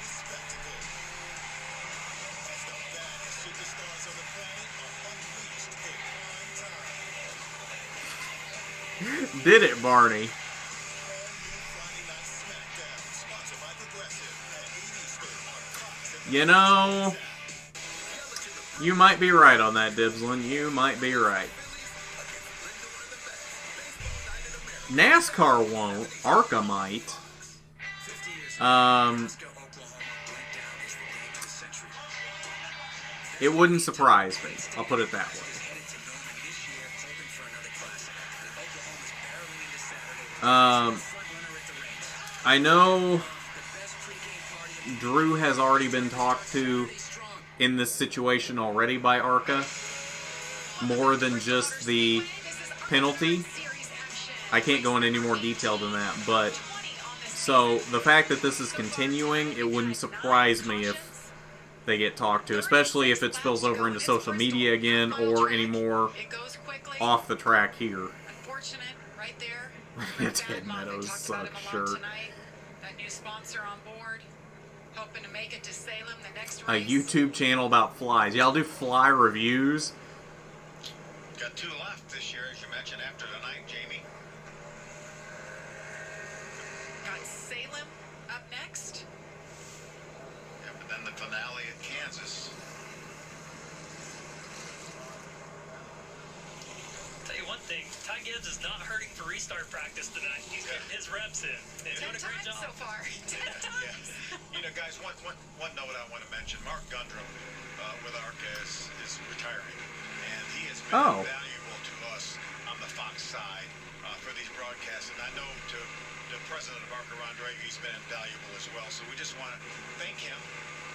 Did it, Barney? You know, you might be right on that, Dibslin. You might be right. NASCAR won't. ARCA might. It wouldn't surprise me. I'll put it that way. I know Drew has already been talked to in this situation already by ARCA. More than just the penalty. I can't go into any more detail than that, but so the fact that this is continuing, it wouldn't surprise me if they get talked to, especially if it spills over into social media again or any more off the track here. Unfortunate, right there. It's Ted Meadows sucks shirt. That new sponsor on board, hoping to make it to Salem the next A race. YouTube channel about flies. Yeah, I'll do fly reviews. Got 2 left this year, as you mentioned, after tonight, Jamie. Got Salem up next. Yeah, but then the finale at Kansas. Tell you one thing, Ty Gibbs is not hurting for restart practice tonight. He's getting his reps in. He's doing a great job. So far. 10 times. You know, guys, one note I want to mention. Mark Gundrum with ARCA is retiring. And he has been invaluable to us on the Fox side for these broadcasts. And I know to the president of ARCA, Ron Drager, he's been invaluable as well. So we just want to thank him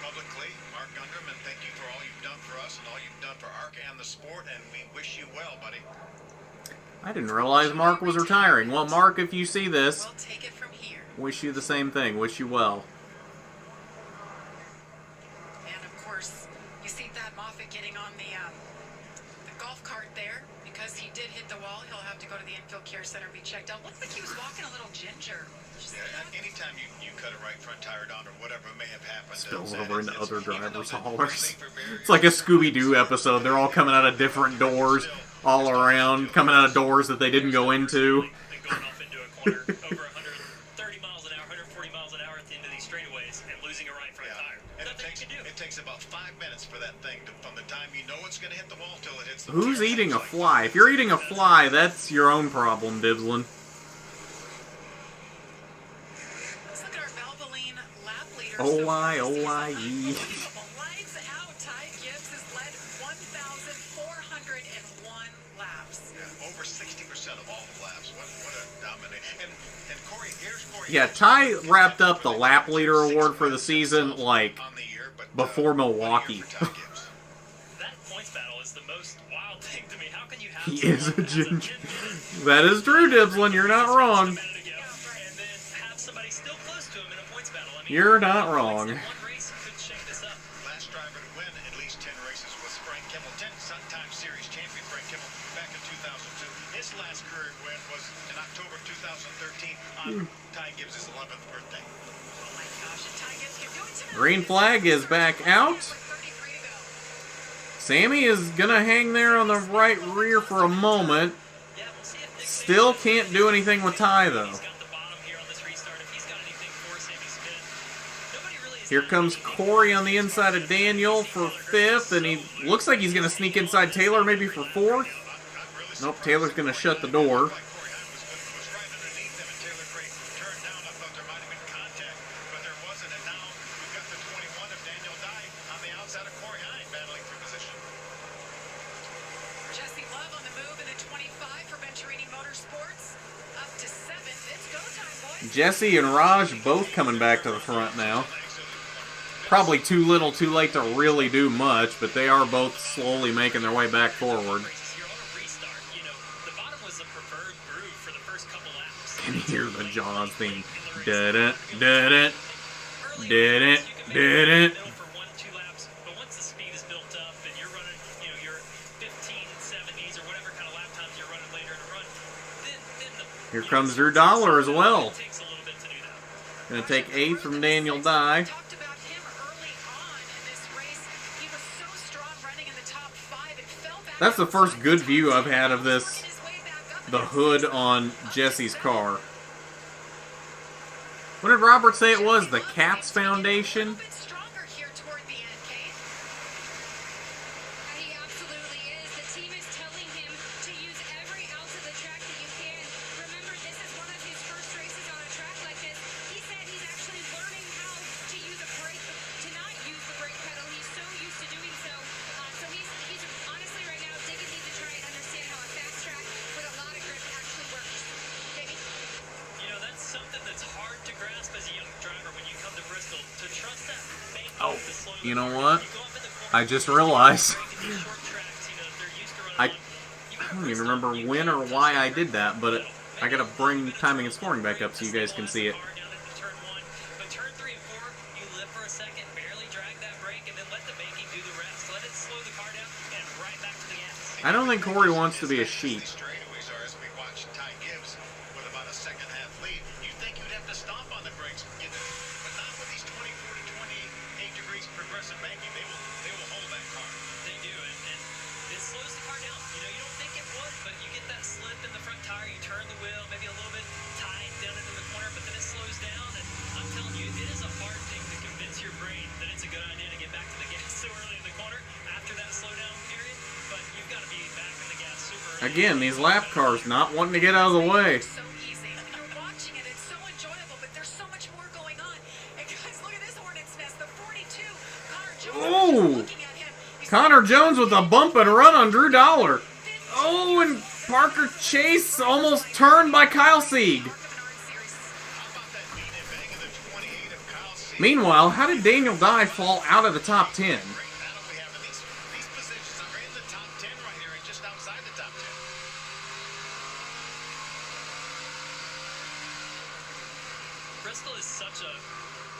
publicly, Mark Gundrum, and thank you for all you've done for us and all you've done for ARCA and the sport. And we wish you well, buddy. I didn't realize Mark was retiring. Well, Mark, if you see this, We'll take it from here. wish you the same thing. Wish you well. And of course, you see Thad Moffitt getting on the golf cart there. Because he did hit the wall, he'll have to go to the infield care center and be checked out. Looks like he was walking a little ginger. Yeah, anytime you cut a right front tire down or whatever may have happened. Spills over into other drivers' haulers. It's like a Scooby-Doo episode. They're all coming out of different doors, all around, coming out of doors that they didn't go into. Going off into a corner over 130 miles an hour, 140 miles an hour at the end of these straightaways and losing a right front tire. And it takes about 5 minutes for that thing to, from the time you know it's going to hit the wall till it hits the Who's eating a fly? If you're eating a fly, that's your own problem, Dibslin. Let's look at our Valvoline lap leader. Oh, ye. Lights out. Ty Gibbs has led 1,401 laps. Yeah, over 60% of all the laps. What a domination. And Corey, here's Corey. Yeah, Ty wrapped up the lap leader award for the season, like, before Milwaukee. That points battle He is a ginger. That is true, Dibslin. You're not wrong. You're not wrong. Last driver to win at least 10 races was Frank Kimmel, 10-time series champion Frank Kimmel back in 2002. His last career win was in October 2013 on Ty Gibbs' 11th birthday. Green flag is back out. Sammy is gonna hang there on the right rear for a moment. Still can't do anything with Ty though. Here comes Corey on the inside of Daniel for 5th, and he looks like he's gonna sneak inside Taylor maybe for 4th. Nope, Taylor's gonna shut the door. Jesse and Raj both coming back to the front now. Probably too little, too late to really do much, but they are both slowly making their way back forward. Can you hear the Jaws theme? Did it. Here comes Drew Dollar as well. Gonna take 8th from Daniel Dye. That's the first good view I've had of this, the hood on Jesse's car. What did Robert say it was? The Cats Foundation? Oh, you know what? I just realized. I don't even remember when or why I did that, but I gotta bring timing and scoring back up so you guys can see it. I don't think Corey wants to be a sheep. Again, these lap cars not wanting to get out of the way. Oh! Connor Jones with a bump and run on Drew Dollar. Oh, and Parker Chase almost turned by Kyle Sieg. Meanwhile, how did Daniel Dye fall out of the top 10? Bristol is such a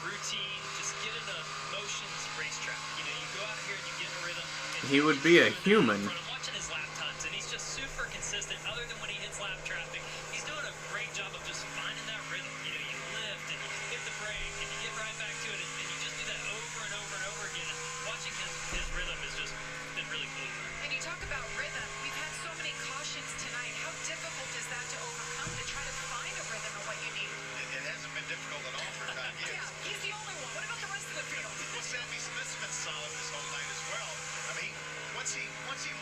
routine, just get in a motions racetrack. You know, you go out here and you get in a rhythm. He would be a human. I'm watching his lap times, and he's just super consistent. Other than when he hits lap traffic, he's doing a great job of just finding that rhythm. You know, you lift and you hit the brake and you get right back to it, and you just do that over and over and over again. And watching his rhythm has just been really cool. And you talk about rhythm. We've had so many cautions tonight. How difficult is that to overcome, to try to find a rhythm of what you need? It hasn't been difficult at all for Ty Gibbs. Yeah, he's the only one. What about the rest of the field? Well, Sammy Smith's been solid this whole night as well. I mean, once he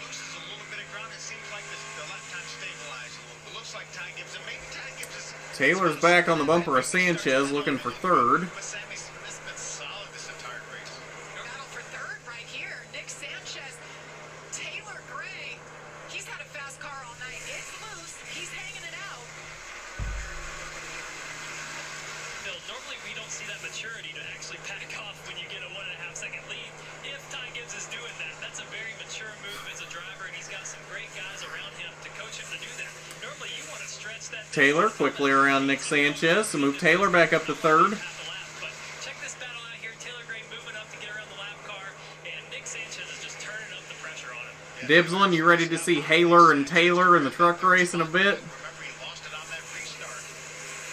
loses a little bit of ground, it seems like the lap time stabilizes a little. It looks like Ty Gibbs, and maybe Ty Gibbs is... Taylor's back on the bumper of Sanchez looking for 3rd. But Sammy Smith's been solid this entire race. Battle for 3rd right here. Nick Sanchez, Taylor Gray. He's had a fast car all night. It's loose. He's hanging it out. Phil, normally we don't see that maturity to actually back off when you get a 1.5 second lead. If Ty Gibbs is doing that, that's a very mature move as a driver, and he's got some great guys around him to coach him to do that. Normally you want to stretch that. Taylor quickly around Nick Sanchez to move Taylor back up to third. But check this battle out here. Taylor Gray moving up to get around the lap car, and Nick Sanchez is just turning up the pressure on him. Dibsland, you ready to see Haler and Taylor in the truck race in a bit? Remember, he lost it on that restart.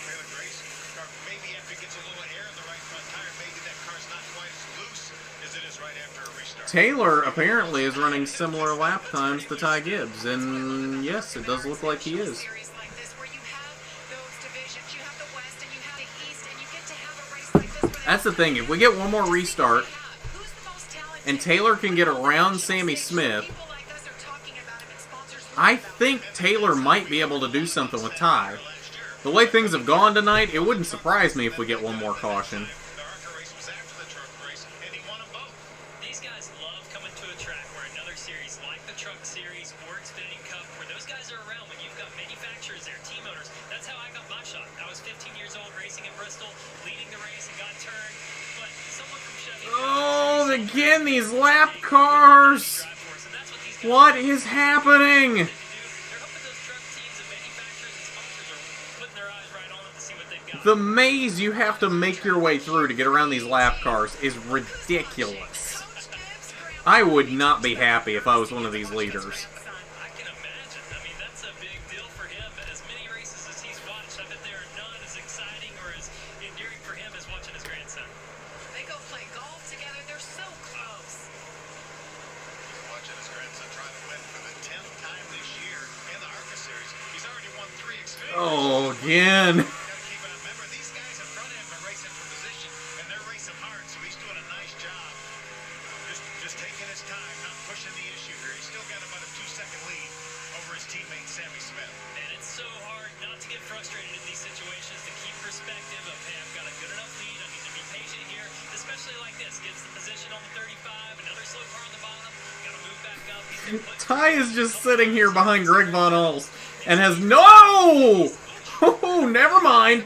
Taylor Gray's car, maybe after it gets a little air in the right front tire, maybe that car's not quite as loose as it is right after a restart. Taylor apparently is running similar lap times to Ty Gibbs, and yes, it does look like he is. That's the thing, if we get one more restart, and Taylor can get around Sammy Smith, I think Taylor might be able to do something with Ty. The way things have gone tonight, it wouldn't surprise me if we get one more caution. The ARCA race was after the truck race, and he won them both. These guys love coming to a track where another series, like the Truck Series or Xfinity Cup, where those guys are around when you've got manufacturers there, team owners. That's how I got my shot. I was 15 years old racing in Bristol, leading the race and got turned. But someone from Chevy... Oh, again, these lap cars! What is happening? The maze you have to make your way through to get around these lap cars is ridiculous. I would not be happy if I was one of these leaders. I can imagine. I mean, that's a big deal for him. As many races as he's watched, I bet there are none as exciting or as endearing for him as watching his grandson. They go play golf together. They're so close. He's watching his grandson try to win for the 10th time this year in the ARCA Series. He's already won 3 Xfinity. Oh, again. Ty is just sitting here behind Greg Von Alst and has no! Oh, never mind.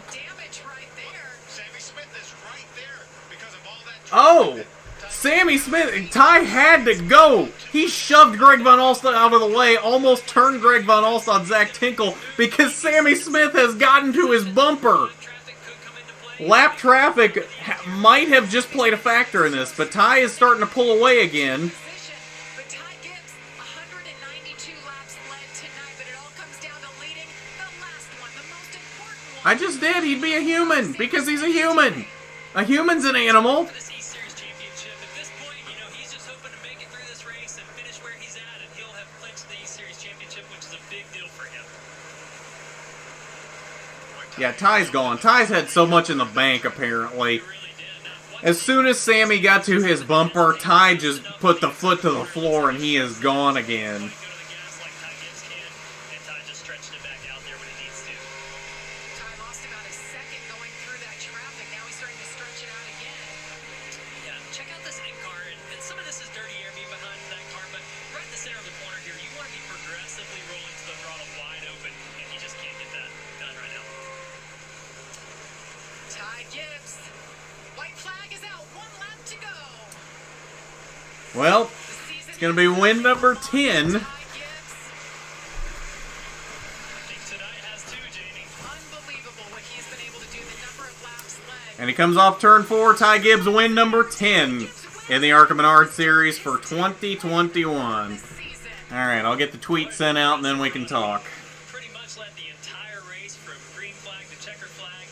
Oh, Sammy Smith. Ty had to go. He shoved Greg Von Alst out of the way, almost turned Greg Von Alst on Zach Tinkle because Sammy Smith has gotten to his bumper. Lap traffic might have just played a factor in this, but Ty is starting to pull away again. I just did. He'd be a human because he's a human. A human's an animal. This E-Series championship, at this point, you know, he's just hoping to make it through this race and finish where he's at, and he'll have clinched the E-Series championship, which is a big deal for him. Yeah, Ty's gone. Ty's had so much in the bank, apparently. As soon as Sammy got to his bumper, Ty just put the foot to the floor, and he is gone again. Well, it's going to be win number 10. And he comes off turn 4. Ty Gibbs win number 10 in the ARCA Menard Series for 2021. Alright, I'll get the tweet sent out and then we can talk. Pretty much led the entire race from green flag to checker flag,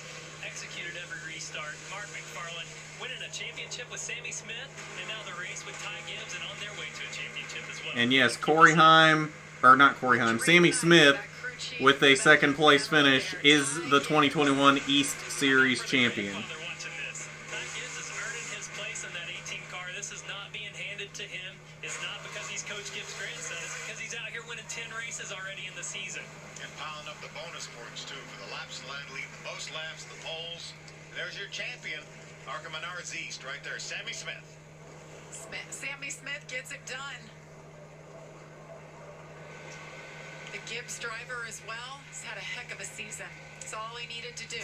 executed every restart. Mark McFarland winning a championship with Sammy Smith, and now the race with Ty Gibbs, and on their way to a championship as well. And yes, Sammy Smith, with a second place finish, is the 2021 East Series champion. Champion, ARCA Menards East, right there, Sammy Smith. Sammy Smith gets it done. The Gibbs driver as well has had a heck of a season. It's all he needed to do.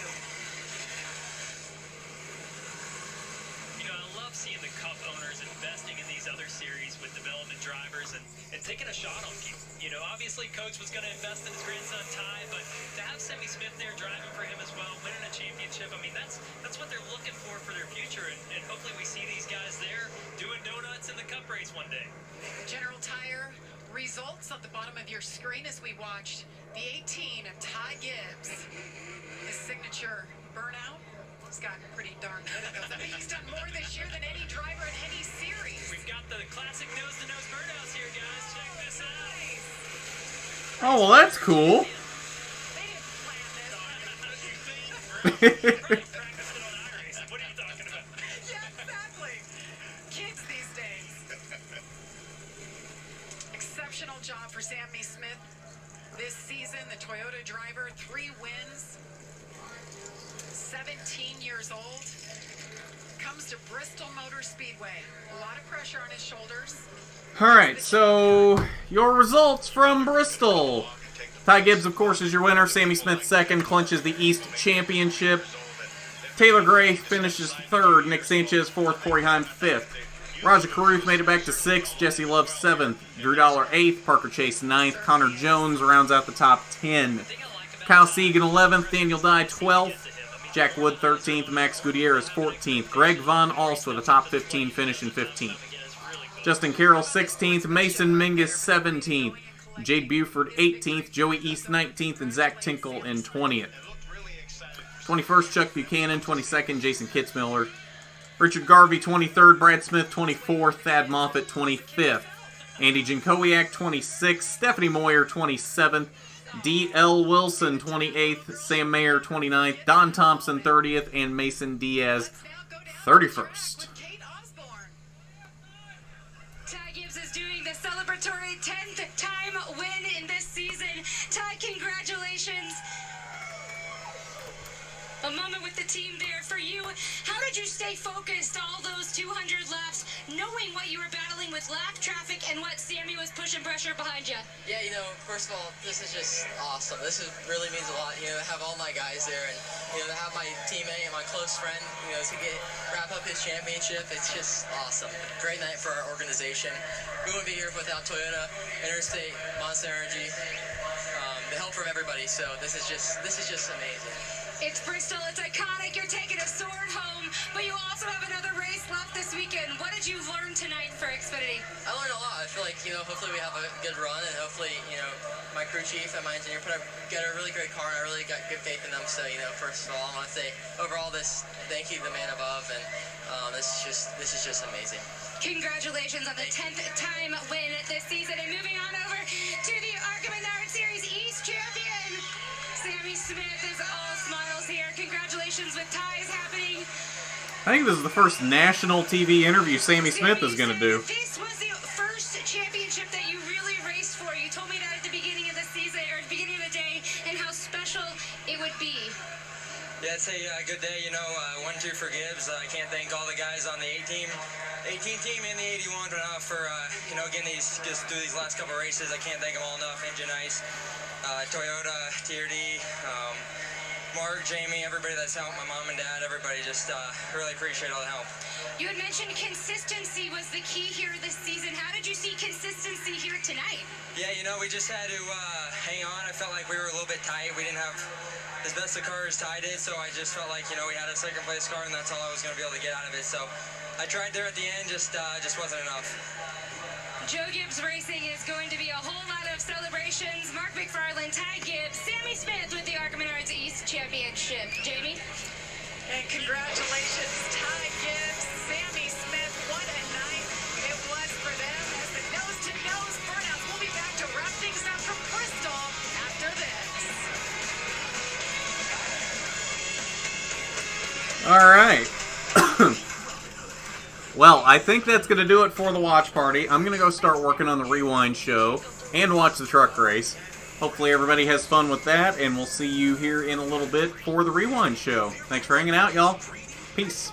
seeing the Cup owners investing in these other series with development drivers and taking a shot on people. You know, obviously Coach was going to invest in his grandson Ty, but to have Sammy Smith there driving for him as well, winning a championship, I mean, that's what they're looking for their future, and hopefully we see these guys there doing donuts in the Cup race one day. General Tire results at the bottom of your screen as we watched the 18 of Ty Gibbs. His signature burnout. He's gotten pretty darn good at those. I mean, he's done more this year than any driver in any series. We've got the classic nose-to-nose burnouts here, guys. Check this out. Oh, well, that's cool. What are you talking about? Yeah, exactly. Kids these days. Exceptional job for Sammy Smith this season. The Toyota driver, 3 wins. 17 years old. Comes to Bristol Motor Speedway. A lot of pressure on his shoulders. Alright, so your results from Bristol. Ty Gibbs, of course, is your winner. Sammy Smith second, clinches the East Championship. Taylor Gray finishes third. Nick Sanchez fourth. Corey Heim fifth. Raja Caruth made it back to sixth. Jesse Love seventh. Drew Dollar eighth. Parker Chase ninth. Connor Jones rounds out the top 10. Kyle Segan 11th. Daniel Dye 12th. Jack Wood 13th. Max Gutierrez 14th. Greg Von Alst with a top 15 finish in 15th. Justin Carroll 16th. Mason Mingus 17th. Jade Buford 18th. Joey East 19th. And Zach Tinkle in 20th. 21st, Chuck Buchanan. 22nd, Jason Kitzmiller. Richard Garvey 23rd. Brad Smith 24th. Thad Moffitt 25th. Andy Jankowiak 26th. Stephanie Moyer 27th. D.L. Wilson 28th. Sam Mayer 29th. Don Thompson 30th. And Mason Diaz 31st. Ty Gibbs is doing the celebratory 10th time win in this season. Ty, congratulations. A moment with the team there for you. How did you stay focused all those 200 laps, knowing what you were battling with lap traffic and what Sammy was pushing pressure behind you? Yeah, you know, first of all, this is just awesome. Really means a lot, you know, to have all my guys there and, you know, to have my teammate and my close friend, you know, to wrap up his championship. It's just awesome. Great night for our organization. We wouldn't be here without Toyota, Interstate, Monster Energy, the help from everybody. So this is just amazing. It's Bristol, it's iconic, you're taking a sword home, but you also have another race left this weekend. What did you learn tonight for Xfinity? I learned a lot. I feel like, you know, hopefully we have a good run, and hopefully, you know, my crew chief and my engineer get a really great car, and I really got good faith in them. So, you know, first of all, I want to say, overall, thank you to the man above, and this is just amazing. Congratulations on the 10th time win this season, and moving on over to the ARCA Series East champion. Sammy Smith is all smiles here. Congratulations with ties happening. I think this is the first national TV interview Sammy Smith is going to do. This was the first championship that you really raced for. You told me that at the beginning of the season, or at the beginning of the day, and how special it would be. Yeah, it's a good day, you know, 1-2 for Gibbs. I can't thank all the guys on the 18 team and the 81 for, you know, getting just through these last couple of races. I can't thank them all enough. Engine Ice, Toyota, TRD, Mark, Jamie, everybody that's helped, my mom and dad, everybody, just really appreciate all the help. You had mentioned consistency was the key here this season. How did you see consistency here tonight? Yeah, you know, we just had to hang on. I felt like we were a little bit tight. We didn't have as best a car as Ty did, so I just felt like, you know, we had a second place car, and that's all I was going to be able to get out of it. So I tried there at the end, just wasn't enough. Joe Gibbs Racing is going to be a whole lot of celebrations. Mark McFarland, Ty Gibbs, Sammy Smith with the ARCA East Championship. Jamie? And congratulations, Ty Gibbs, Sammy Smith. What a night it was for them as the nose-to-nose burnouts. We'll be back to wrap things up from Bristol after this. All right. Well, I think that's going to do it for the watch party. I'm going to go start working on the Rewind show and watch the truck race. Hopefully everybody has fun with that, and we'll see you here in a little bit for the Rewind show. Thanks for hanging out, y'all. Peace.